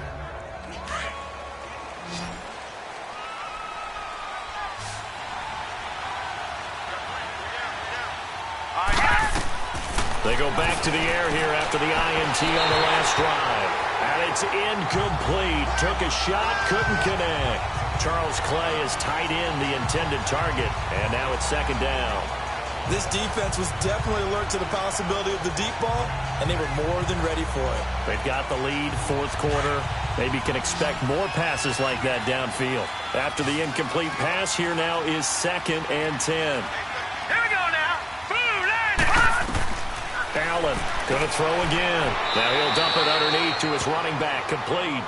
They go back to the air here after the INT on the last drive. And it's incomplete. Took a shot, couldn't connect. Charles Clay has tied in the intended target, and now it's second down. This defense was definitely alert to the possibility of the deep ball, and they were more than ready for it. They've got the lead, fourth quarter. Maybe can expect more passes like that downfield. After the incomplete pass, here now is 2nd and 10. Here we go now. Boom, Allen going to throw again. Now he'll dump it underneath to his running back, complete.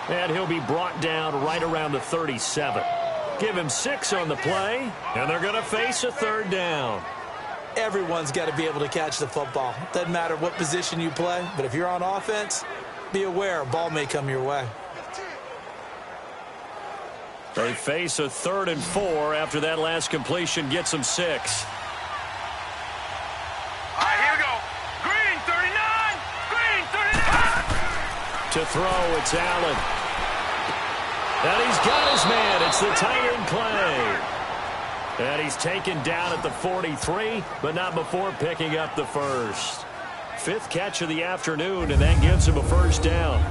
And he'll be brought down right around the 37. Give him 6 on the play, and they're going to face a third down. Everyone's got to be able to catch the football. Doesn't matter what position you play, but if you're on offense, be aware a ball may come your way. They face a 3rd and 4 after that last completion gets them 6. All right, here we go. Green 39. Green 39. To throw, it's Allen. And he's got his man. It's the tight end Clay. And he's taken down at the 43, but not before picking up the first. 5th catch of the afternoon, and that gives him a first down.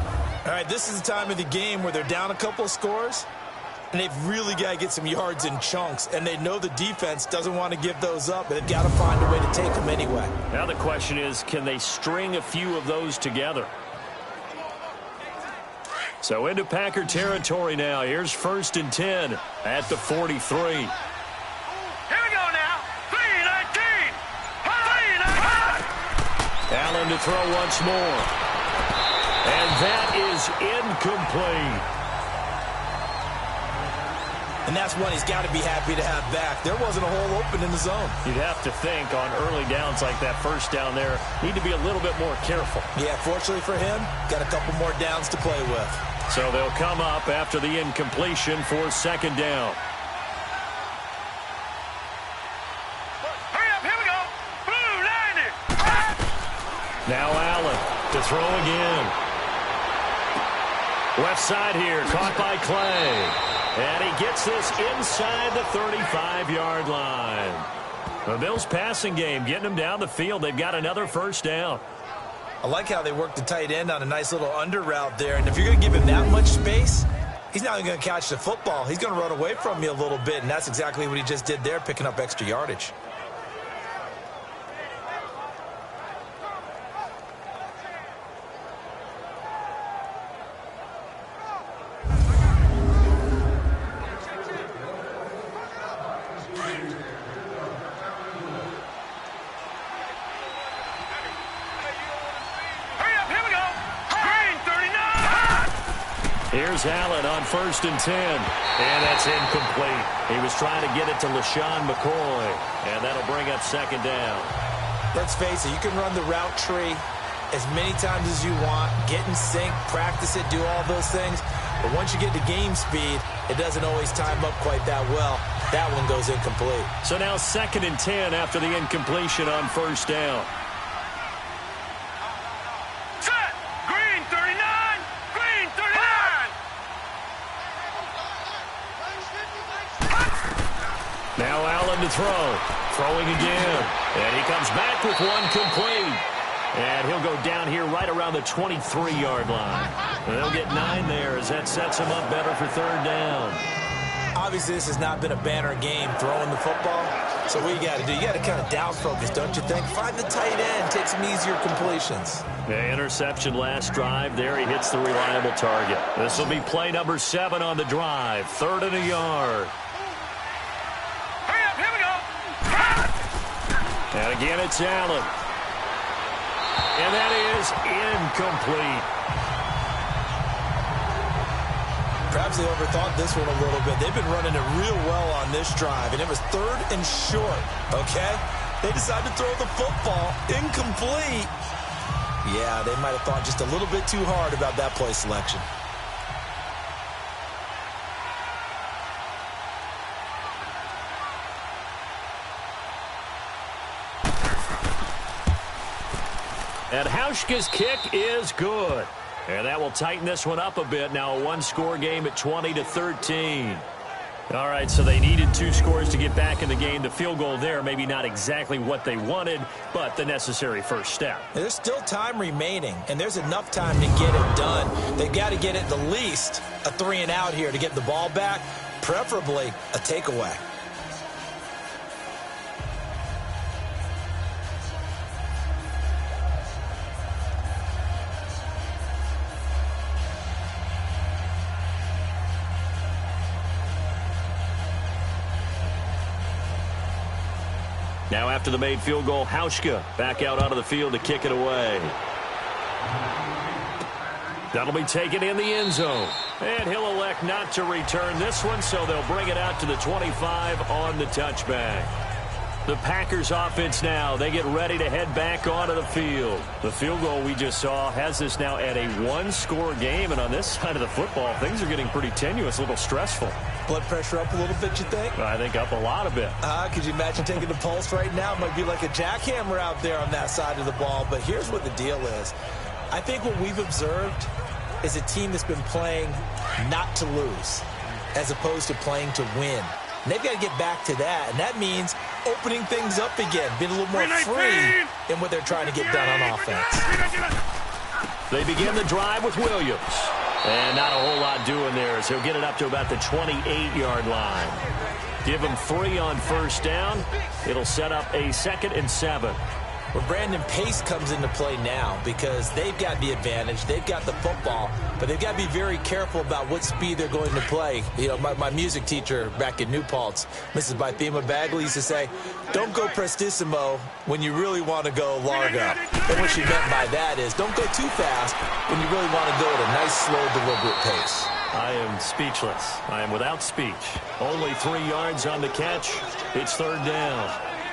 All right, this is the time of the game where they're down a couple of scores, and they've really got to get some yards in chunks, and they know the defense doesn't want to give those up, but they've got to find a way to take them anyway. Now the question is, can they string a few of those together? So into Packer territory now. Here's 1st and 10 at the 43. Here we go now. 3-19. Allen to throw once more. And that is incomplete. And that's one he's got to be happy to have back. There wasn't a hole open in the zone. You'd have to think on early downs like that first down there, need to be a little bit more careful. Yeah, fortunately for him, got a couple more downs to play with. So they'll come up after the incompletion for 2nd down. Hurry up, here we go. Blue 90. Now Allen to throw again. Left side here, caught by Clay. And he gets this inside the 35-yard line. The Bills passing game getting them down the field. They've got another first down. I like how they work the tight end on a nice little under route there. And if you're going to give him that much space, he's not even going to catch the football. He's going to run away from you a little bit, and that's exactly what he just did there, picking up extra yardage. Here's Allen on 1st and 10. And that's incomplete. He was trying to get it to LaShawn McCoy. And that'll bring up 2nd down. Let's face it, you can run the route tree as many times as you want, get in sync, practice it, do all those things. But once you get to game speed, it doesn't always time up quite that well. That one goes incomplete. So now 2nd and 10 after the incompletion on 1st down. Set. Green 39. Green 39. Now Allen to throw. Throwing again. And he comes back with one complete. And he'll go down here right around the 23-yard line. And they'll get 9 there as that sets him up better for 3rd down. Obviously, this has not been a banner game throwing the football. So what you got to do, you got to kind of down focus, don't you think? Find the tight end, take some easier completions. The interception last drive. There he hits the reliable target. This will be play number 7 on the drive. 3rd and a yard. Hurry up, here we go. And again, it's Allen. And that is incomplete. Perhaps they overthought this one a little bit. They've been running it real well on this drive, and it was 3rd and short, okay? They decided to throw the football. Incomplete. Yeah, they might have thought just a little bit too hard about that play selection. And Hauschka's kick is good. And that will tighten this one up a bit. Now a one-score game at 20-13. All right, so they needed 2 scores to get back in the game. The field goal there, maybe not exactly what they wanted, but the necessary first step. There's still time remaining, and there's enough time to get it done. They've got to get at the least a 3-and-out here to get the ball back, preferably a takeaway. Now after the made field goal, Hauschka back out onto the field to kick it away. That'll be taken in the end zone. And he'll elect not to return this one, so they'll bring it out to the 25 on the touchback. The Packers offense now, they get ready to head back onto the field. The field goal we just saw has this now at a one-score game, and on this side of the football, things are getting pretty tenuous, a little stressful. Blood pressure up a little bit, you think? I think up a lot of bit. Could you imagine taking the pulse right now? It might be like a jackhammer out there on that side of the ball, but here's what the deal is. I think what we've observed is a team that's been playing not to lose as opposed to playing to win. And they've got to get back to that, and that means opening things up again, being a little more free in what they're trying to get done on offense. They begin the drive with Williams. And not a whole lot doing there, as he'll get it up to about the 28-yard line. Give him 3 on first down. It'll set up a 2nd and 7. Well, Brandon, pace comes into play now because they've got the advantage. They've got the football, but they've got to be very careful about what speed they're going to play. You know, my music teacher back in New Paltz, Mrs. Bythema Bagley, used to say, don't go prestissimo when you really want to go largo. And what she meant by that is don't go too fast when you really want to go at a nice, slow, deliberate pace. I am speechless. I am without speech. Only 3 yards on the catch. It's 3rd down.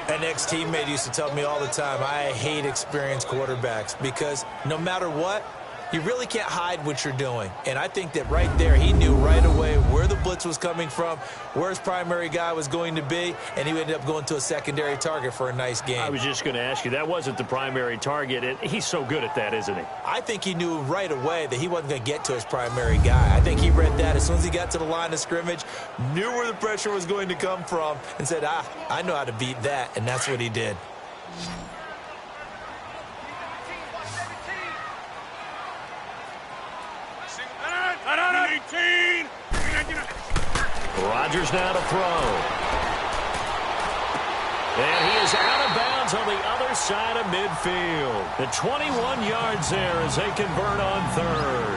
An ex-teammate used to tell me all the time, I hate experienced quarterbacks because no matter what, you really can't hide what you're doing. And I think that right there, he knew right away where the blitz was coming from, where his primary guy was going to be, and he ended up going to a secondary target for a nice game. I was just going to ask you, that wasn't the primary target. And he's so good at that, isn't he? I think he knew right away that he wasn't going to get to his primary guy. I think he read that as soon as he got to the line of scrimmage, knew where the pressure was going to come from, and said, I know how to beat that, and that's what he did. Rodgers now to throw. And he is out of bounds on the other side of midfield. The 21 yards there as they convert on 3rd.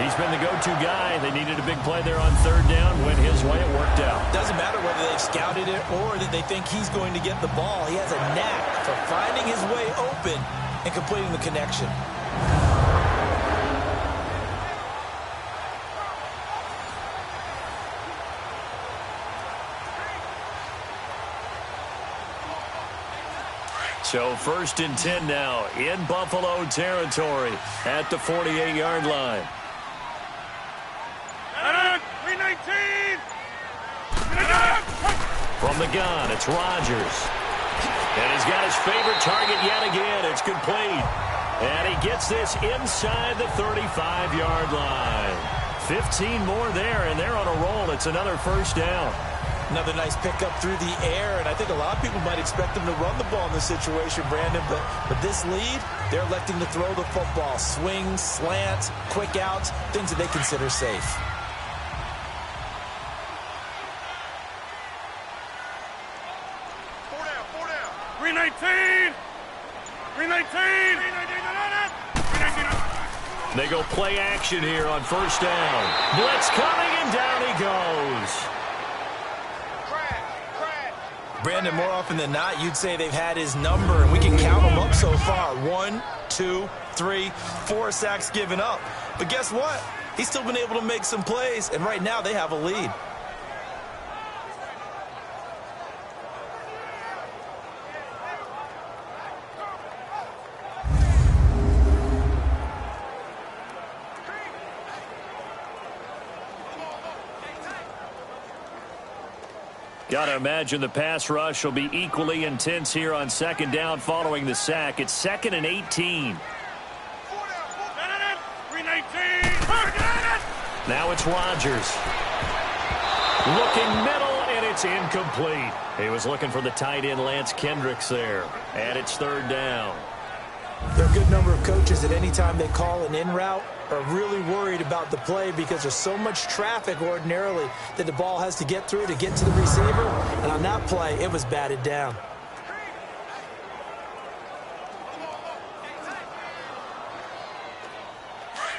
He's been the go-to guy. They needed a big play there on 3rd down. Went his way. It worked out. Doesn't matter whether they've scouted it or that they think he's going to get the ball. He has a knack for finding his way open and completing the connection. So 1st and 10 now in Buffalo territory at the 48-yard line. 319. From the gun, it's Rodgers. And he's got his favorite target yet again. It's complete. And he gets this inside the 35-yard line. 15 more there, and they're on a roll. It's another 1st down. Another nice pickup through the air, and I think a lot of people might expect them to run the ball in this situation, Brandon, but with this lead, they're electing to throw the football. Swings, slants, quick outs, things that they consider safe. Four down. 319. 319. They go play action here on 1st down. Blitz coming, and down he goes. Brandon, more often than not, you'd say they've had his number, and we can count them up so far. 1, 2, 3, 4 sacks given up. But guess what? He's still been able to make some plays, and right now they have a lead. Got to imagine the pass rush will be equally intense here on second down following the sack. It's 2nd and 18. Now it's Rodgers. Looking middle, and it's incomplete. He was looking for the tight end Lance Kendricks there. And it's 3rd down. There are a good number of coaches that any time they call an in route are really worried about the play because there's so much traffic ordinarily that the ball has to get through to get to the receiver. And on that play, it was batted down.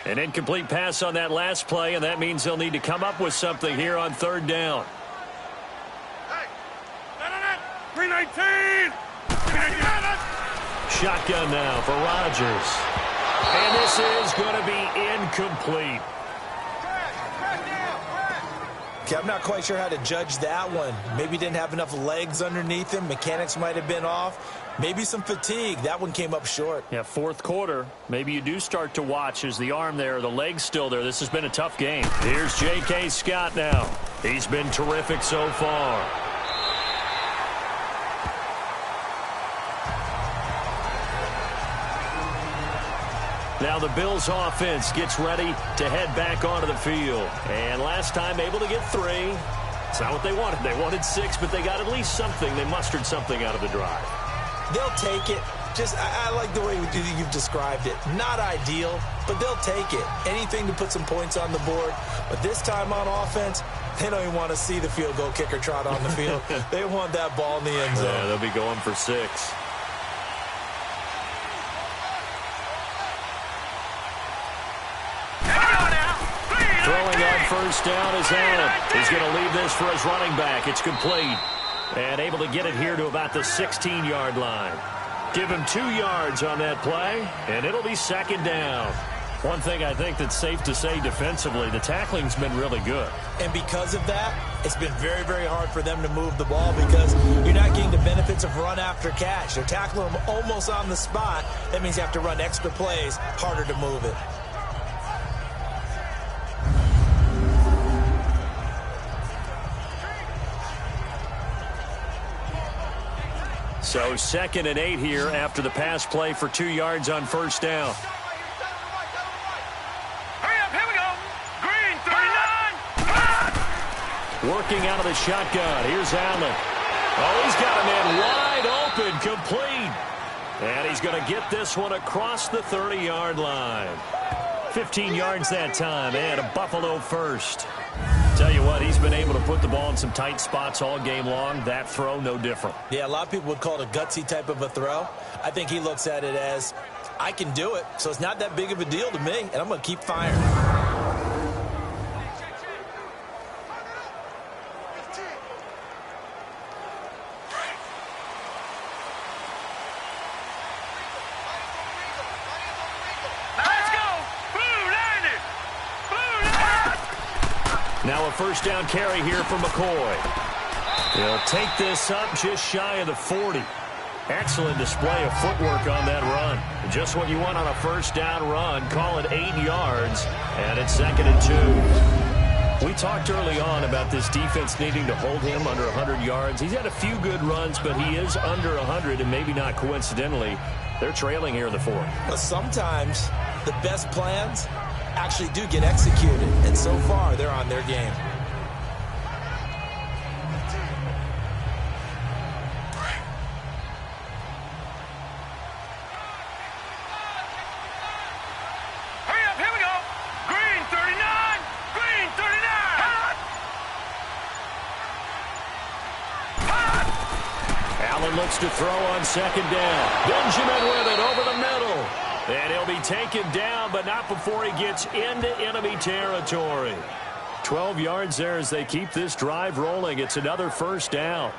An incomplete pass on that last play, and that means they'll need to come up with something here on 3rd down. 319! Shotgun now for Rodgers. And this is going to be incomplete. Okay, I'm not quite sure how to judge that one. Maybe didn't have enough legs underneath him. Mechanics might have been off. Maybe some fatigue. That one came up short. Yeah, 4th quarter. Maybe you do start to watch as the arm there, the leg's still there. This has been a tough game. Here's J.K. Scott now. He's been terrific so far. Now the Bills offense gets ready to head back onto the field. And last time able to get 3. It's not what they wanted. They wanted 6, but they got at least something. They mustered something out of the drive. They'll take it. I like the way you've described it. Not ideal, but they'll take it. Anything to put some points on the board. But this time on offense, they don't even want to see the field goal kicker trot on the field. They want that ball in the end zone. Yeah, they'll be going for 6. Throwing on 1st down is Allen. He's going to leave this for his running back. It's complete. And able to get it here to about the 16-yard line. Give him 2 yards on that play, and it'll be 2nd down. One thing I think that's safe to say defensively, the tackling's been really good. And because of that, it's been very, very hard for them to move the ball because you're not getting the benefits of run after catch. They're tackling them almost on the spot. That means you have to run extra plays, harder to move it. So 2nd and 8 here after the pass play for 2 yards on 1st down. Hurry up, here we go. Green, 39. Working out of the shotgun. Here's Allen. Oh, he's got a man wide open, complete. And he's going to get this one across the 30-yard line. 15 yards that time, and a Buffalo first. Tell you what, he's been able to put the ball in some tight spots all game long. That throw, no different. Yeah, a lot of people would call it a gutsy type of a throw. I think he looks at it as, I can do it, so it's not that big of a deal to me, and I'm going to keep firing. Now a 1st down carry here for McCoy. He'll take this up just shy of the 40. Excellent display of footwork on that run. Just what you want on a 1st down run. Call it 8 yards, and it's 2nd and 2. We talked early on about this defense needing to hold him under 100 yards. He's had a few good runs, but he is under 100, and maybe not coincidentally, they're trailing here in the 4th. But sometimes the best plans actually do get executed, and so far they're on their game. Hurry up, here we go. Green, 39. Green, 39. Allen looks to throw on 2nd down. Benjamin with it over the middle. And he'll be taken down, but not before he gets into enemy territory. 12 yards there as they keep this drive rolling. It's another 1st down.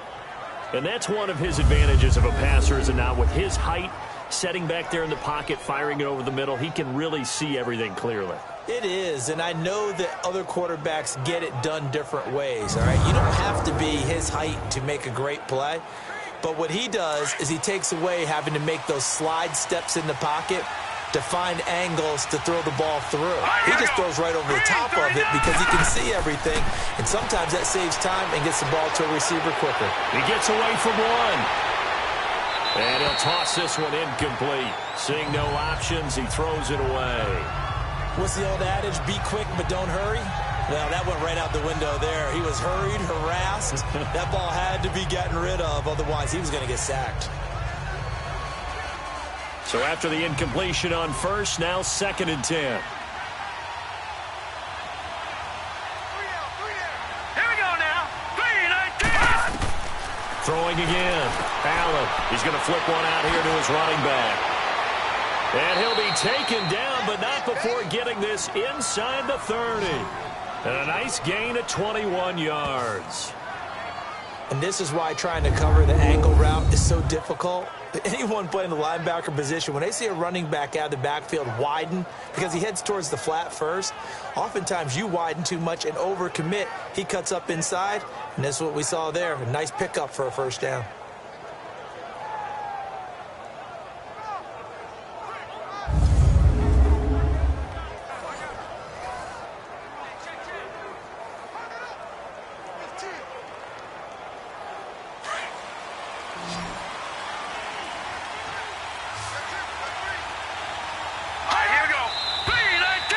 And that's one of his advantages of a passer, is it not? With his height, setting back there in the pocket, firing it over the middle, he can really see everything clearly. It is, and I know that other quarterbacks get it done different ways, all right? You don't have to be his height to make a great play. But what he does is he takes away having to make those slide steps in the pocket. to find angles to throw the ball through. He just throws right over the top of it because he can see everything, and sometimes that saves time and gets the ball to a receiver quicker. He gets away from one. And he'll toss this one incomplete. Seeing no options, he throws it away. What's the old adage? Be quick, but don't hurry. Well, that went right out the window there. He was hurried, harassed. That ball had to be gotten rid of, otherwise he was going to get sacked. So after the incompletion on first, now 2nd and 10. Here we go now. 3-19. Throwing again. Allen. He's going to flip one out here to his running back. And he'll be taken down, but not before getting this inside the 30. And a nice gain of 21 yards. And this is why trying to cover the angle route is so difficult. Anyone playing the linebacker position, when they see a running back out of the backfield widen because he heads towards the flat first, oftentimes you widen too much and overcommit. He cuts up inside, and that's what we saw there. A nice pickup for a first down.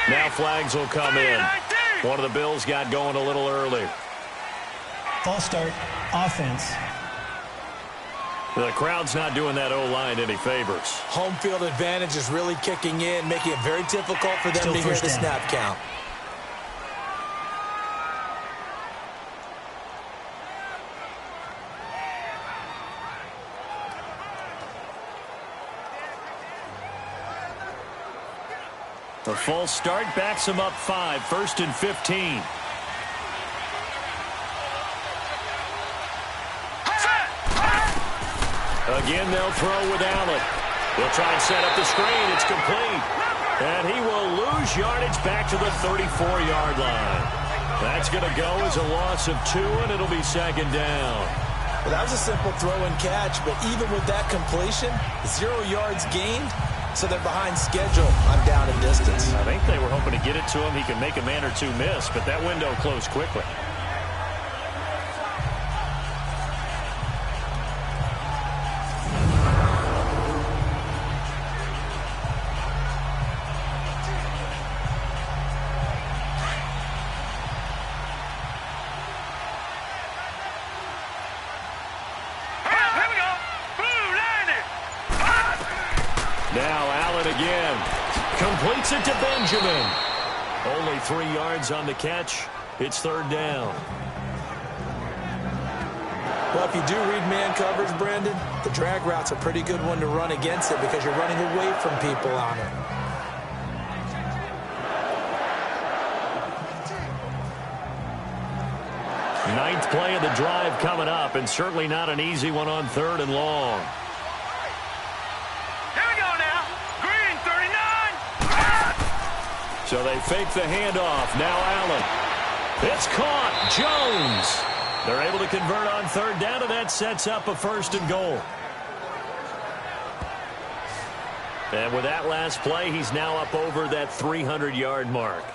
Now flags will come in. One of the Bills got going a little early. False start, offense. The crowd's not doing that O-line any favors. Home field advantage is really kicking in, making it very difficult for them Still to hear first the down. snap count. The false start backs him up 5, 1st and 15. Again, they'll throw with Allen. He'll try and set up the screen. It's complete. And he will lose yardage back to the 34-yard line. That's going to go as a loss of 2, and it'll be 2nd down. Well, that was a simple throw and catch, but even with that completion, 0 yards gained, so they're behind schedule on down and distance. I think they were hoping to get it to him. He can make a man or two miss, but that window closed quickly. Now Allen again. Completes it to Benjamin. Only 3 yards on the catch. It's 3rd down. Well, if you do read man coverage, Brandon, the drag route's a pretty good one to run against it because you're running away from people on it. Ninth play of the drive coming up, and certainly not an easy one on 3rd and long. So they fake the handoff. Now Allen. It's caught. Jones. They're able to convert on 3rd down, and that sets up a 1st and goal. And with that last play, he's now up over that 300-yard mark.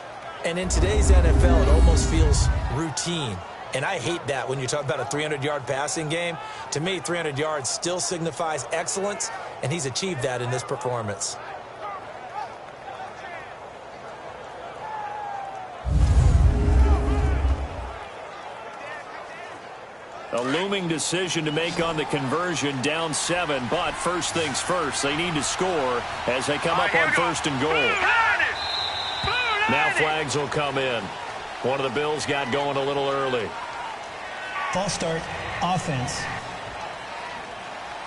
And in today's NFL, it almost feels routine. And I hate that when you talk about a 300-yard passing game. To me, 300 yards still signifies excellence, and he's achieved that in this performance. A looming decision to make on the conversion, down 7, but first things first, they need to score as they come up on 1st and goal. Now flags will come in. One of the Bills got going a little early. False start, offense.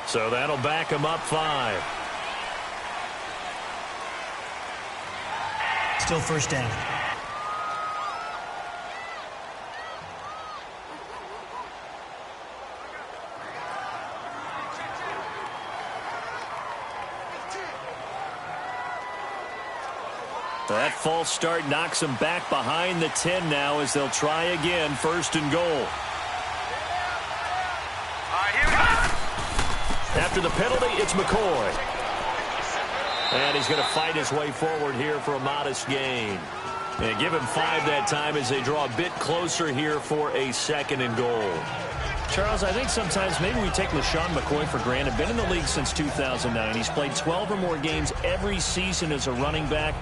So that'll back them up 5. Still first down. That false start knocks them back behind the 10 now as they'll try again, 1st and goal. After the penalty, it's McCoy. And he's going to fight his way forward here for a modest gain. And give him 5 that time as they draw a bit closer here for a 2nd and goal. Charles, I think sometimes maybe we take LaShawn McCoy for granted. Been in the league since 2009. He's played 12 or more games every season as a running back.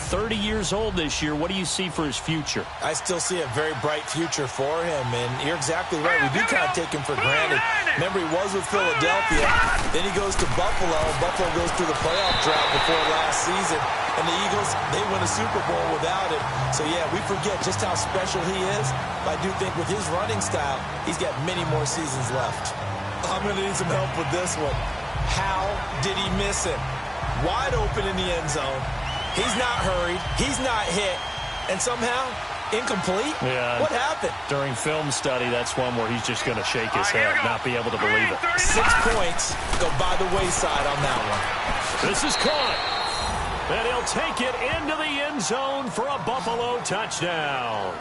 30 years old this year. What do you see for his future? I still see a very bright future for him, and you're exactly right. We do kind of take him for granted. Remember, he was with Philadelphia. Then he goes to Buffalo. Buffalo goes through the playoff drought before last season, and the Eagles, they win a Super Bowl without him. So, yeah, we forget just how special he is. But I do think with his running style, he's got many more seasons left. I'm going to need some help with this one. How did he miss him? Wide open in the end zone. He's not hurried. He's not hit. And somehow, incomplete? Yeah. What happened? During film study, that's one where he's just going to shake his head, not be able to believe it. 6 points go by the wayside on that one. This is caught. And he'll take it into the end zone for a Buffalo touchdown.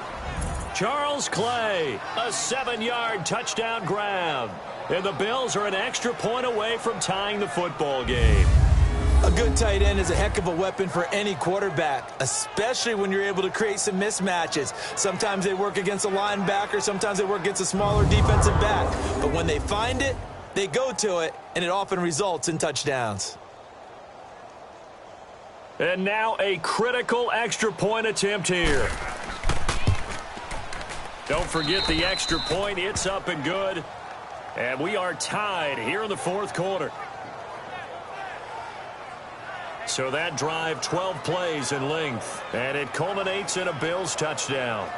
Charles Clay, a 7-yard touchdown grab. And the Bills are an extra point away from tying the football game. A good tight end is a heck of a weapon for any quarterback, especially when you're able to create some mismatches. Sometimes they work against a linebacker, sometimes they work against a smaller defensive back. But when they find it, they go to it, and it often results in touchdowns. And now a critical extra point attempt here. Don't forget the extra point. It's up and good. And we are tied here in the 4th quarter. So that drive, 12 plays in length. And it culminates in a Bills touchdown.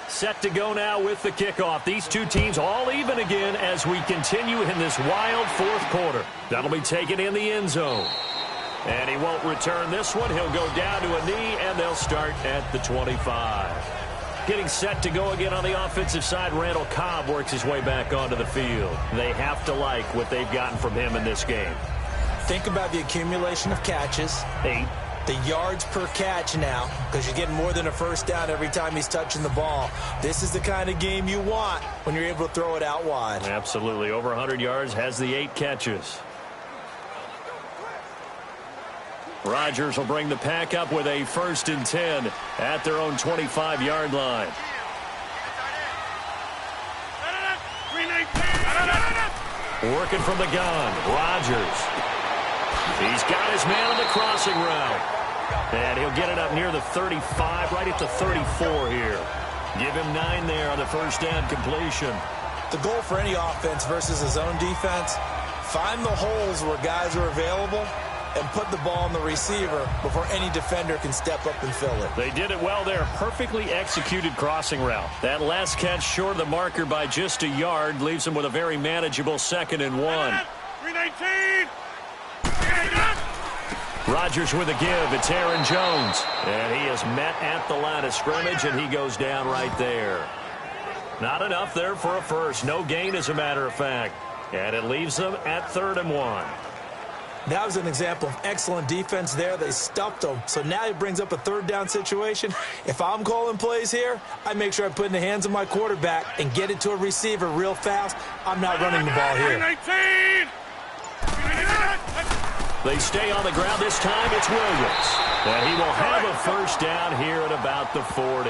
Set to go now with the kickoff. These two teams all even again as we continue in this wild 4th quarter. That'll be taken in the end zone. And he won't return this one. He'll go down to a knee, and they'll start at the 25. Getting set to go again on the offensive side, Randall Cobb works his way back onto the field. They have to like what they've gotten from him in this game. Think about the accumulation of catches. 8. The yards per catch now, because you're getting more than a first down every time he's touching the ball. This is the kind of game you want when you're able to throw it out wide. Absolutely. Over 100 yards, has the 8 catches. Rodgers will bring the pack up with a 1st and 10 at their own 25-yard line. Working from the gun, Rodgers. He's got his man on the crossing route. And he'll get it up near the 35, right at the 34 here. Give him 9 there on the first down completion. The goal for any offense versus a zone defense, find the holes where guys are available and put the ball on the receiver before any defender can step up and fill it. They did it well there. Perfectly executed crossing route. That last catch short of the marker by just a yard leaves them with a very manageable 2nd and 1. 319. Rodgers with a give. It's Aaron Jones. And he is met at the line of scrimmage, and he goes down right there. Not enough there for a first. No gain, as a matter of fact. And it leaves them at 3rd and 1. That was an example of excellent defense there. They stuffed him. So now he brings up a 3rd down situation. If I'm calling plays here, I make sure I put it in the hands of my quarterback and get it to a receiver real fast. I'm not running the ball here. 19. They stay on the ground. This time it's Williams. And he will have a first down here at about the 40.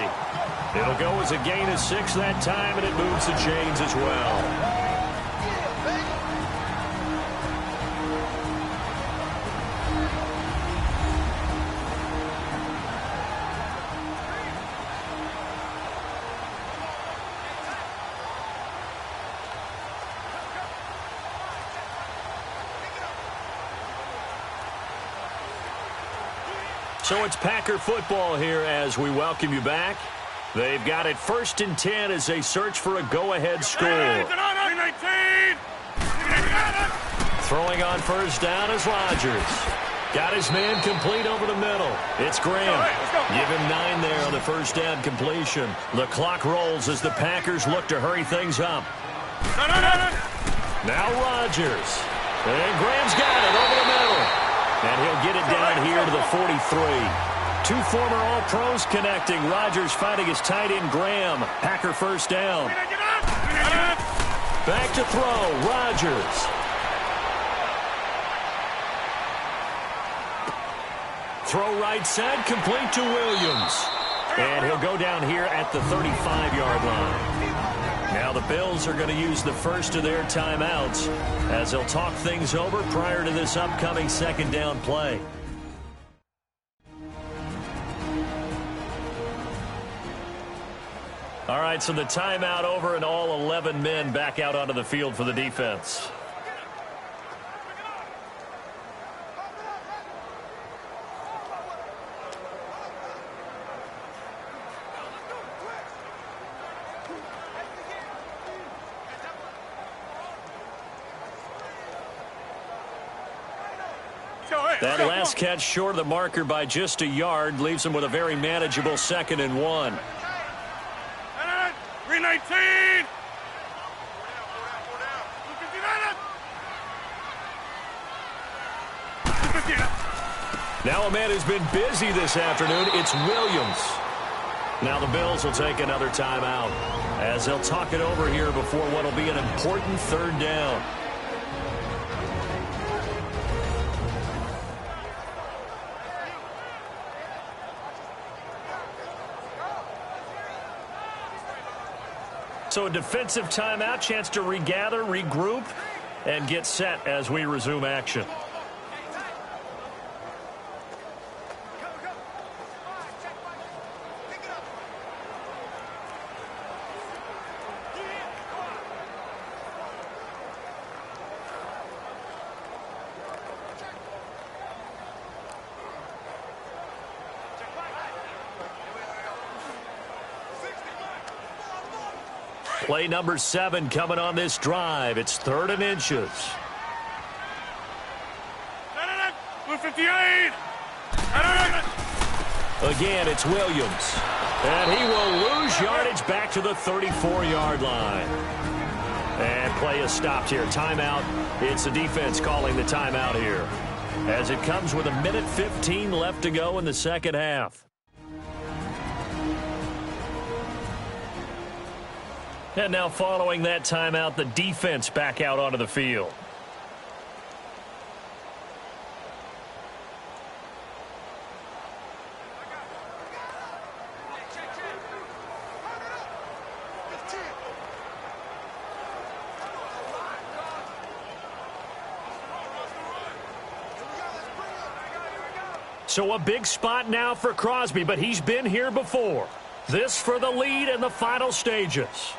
It'll go as a gain of 6 that time, and it moves the chains as well. So it's Packer football here as we welcome you back. They've got it 1st and 10 as they search for a go-ahead score. Throwing on 1st down is Rodgers. Got his man complete over the middle. It's Graham. Give him 9 there on the 1st down completion. The clock rolls as the Packers look to hurry things up. Now Rodgers. And Graham's got it over the middle. And he'll get it down here to the 43. 2 former All-Pros connecting. Rodgers fighting his tight end Graham. Packer 1st down. Back to throw. Rodgers. Throw right side, complete to Williams. And he'll go down here at the 35-yard line. Now the Bills are going to use the first of their timeouts as they'll talk things over prior to this upcoming 2nd down play. All right, so the timeout over and all 11 men back out onto the field for the defense. That last catch short of the marker by just a yard leaves him with a very manageable 2nd and 1. 319. Now a man who's been busy this afternoon, it's Williams. Now the Bills will take another timeout as they'll talk it over here before what will be an important 3rd down. So a defensive timeout, chance to regather, regroup, and get set as we resume action. Play number 7 coming on this drive. It's 3rd and inches. 58. Again, it's Williams. And he will lose yardage back to the 34-yard line. And play is stopped here. Timeout. It's the defense calling the timeout here, as it comes with 1:15 left to go in the 2nd half. And now following that timeout, the defense back out onto the field. So a big spot now for Crosby, but he's been here before. This for the lead in the final stages.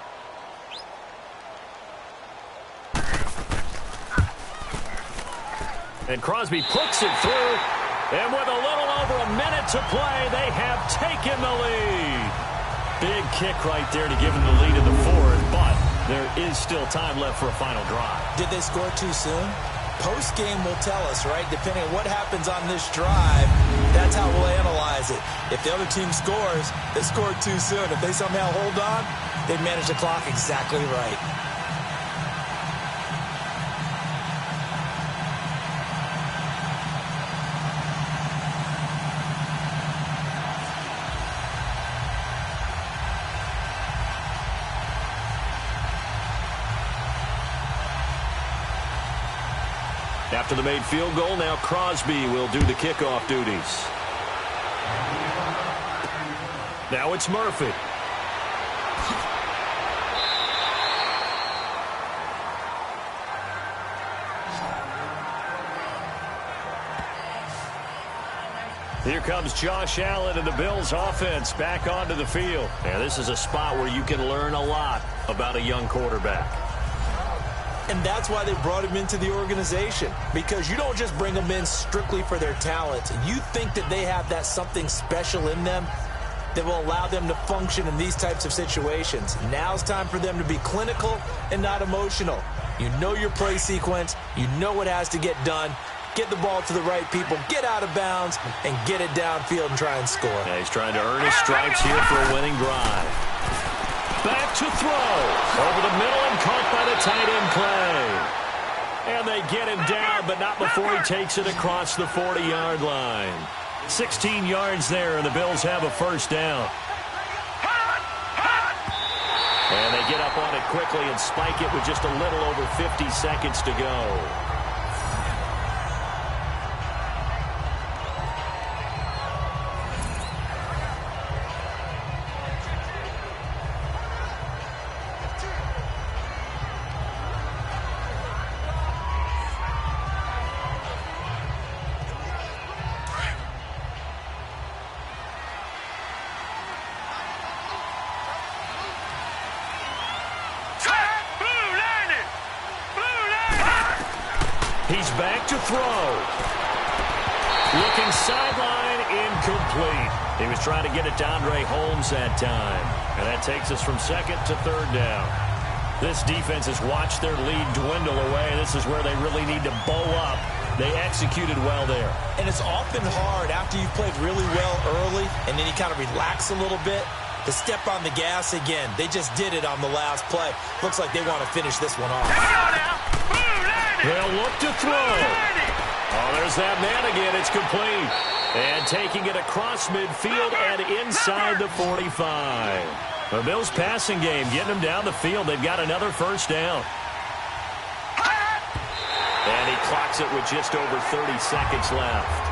And Crosby puts it through. And with a little over a minute to play, they have taken the lead. Big kick right there to give them the lead in the 4th, but there is still time left for a final drive. Did they score too soon? Post-game will tell us, right? Depending on what happens on this drive, that's how we'll analyze it. If the other team scores, they scored too soon. If they somehow hold on, they manage the clock exactly right. After the made field goal, now Crosby will do the kickoff duties. Now it's Murphy. Here comes Josh Allen and the Bills offense back onto the field. And this is a spot where you can learn a lot about a young quarterback. And that's why they brought him into the organization, because you don't just bring them in strictly for their talent. You think that they have that something special in them, that will allow them to function in these types of situations. Now's time for them to be clinical and not emotional. You know your play sequence. You know what has to get done. Get the ball to the right people, get out of bounds, and get it downfield and try and score. Yeah, he's trying to earn his stripes here for a winning drive. Back to throw. Over the middle and caught by the tight end play. And they get him down, but not before he takes it across the 40-yard line. 16 yards there, and the Bills have a first down. And they get up on it quickly and spike it with just a little over 50 seconds to go. He's back to throw. Looking sideline, incomplete. He was trying to get it to Andre Holmes that time. And that takes us from second to third down. This defense has watched their lead dwindle away. This is where they really need to bow up. They executed well there. And it's often hard after you've played really well early and then you kind of relax a little bit to step on the gas again. They just did it on the last play. Looks like they want to finish this one off. They'll look to throw. Oh, there's that man again. It's complete. And taking it across midfield and inside the 45. The Bills passing game, getting them down the field. They've got another first down. And he clocks it with just over 30 seconds left.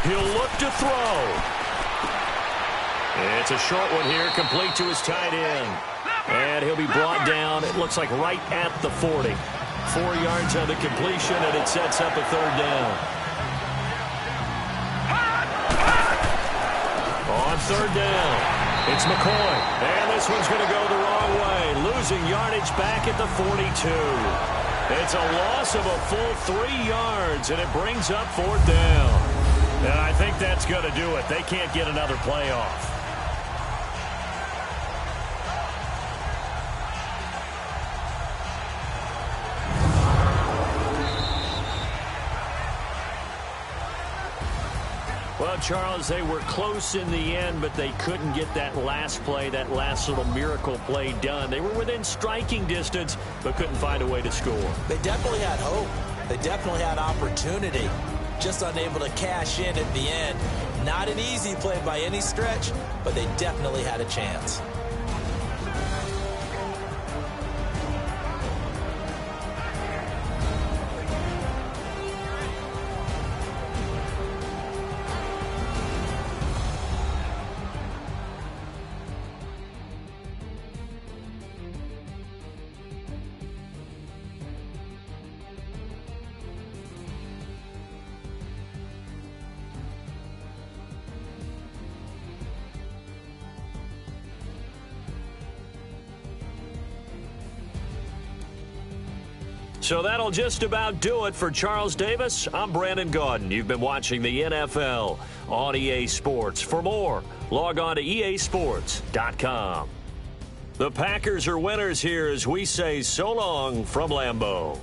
He'll look to throw. It's a short one here, complete to his tight end. And he'll be brought down, it looks like right at the 40. 4 yards on the completion, and it sets up a third down. On third down, it's McCoy. And this one's going to go the wrong way. Losing yardage back at the 42. It's a loss of a full 3 yards, and it brings up fourth down. And I think that's going to do it. They can't get another play off. Well, Charles, they were close in the end, but they couldn't get that last play, that last little miracle play done. They were within striking distance, but couldn't find a way to score. They definitely had hope. They definitely had opportunity. Just unable to cash in at the end. Not an easy play by any stretch, but they definitely had a chance. So that'll just about do it for Charles Davis. I'm Brandon Gaudin. You've been watching the NFL on EA Sports. For more, log on to easports.com. The Packers are winners here as we say so long from Lambeau.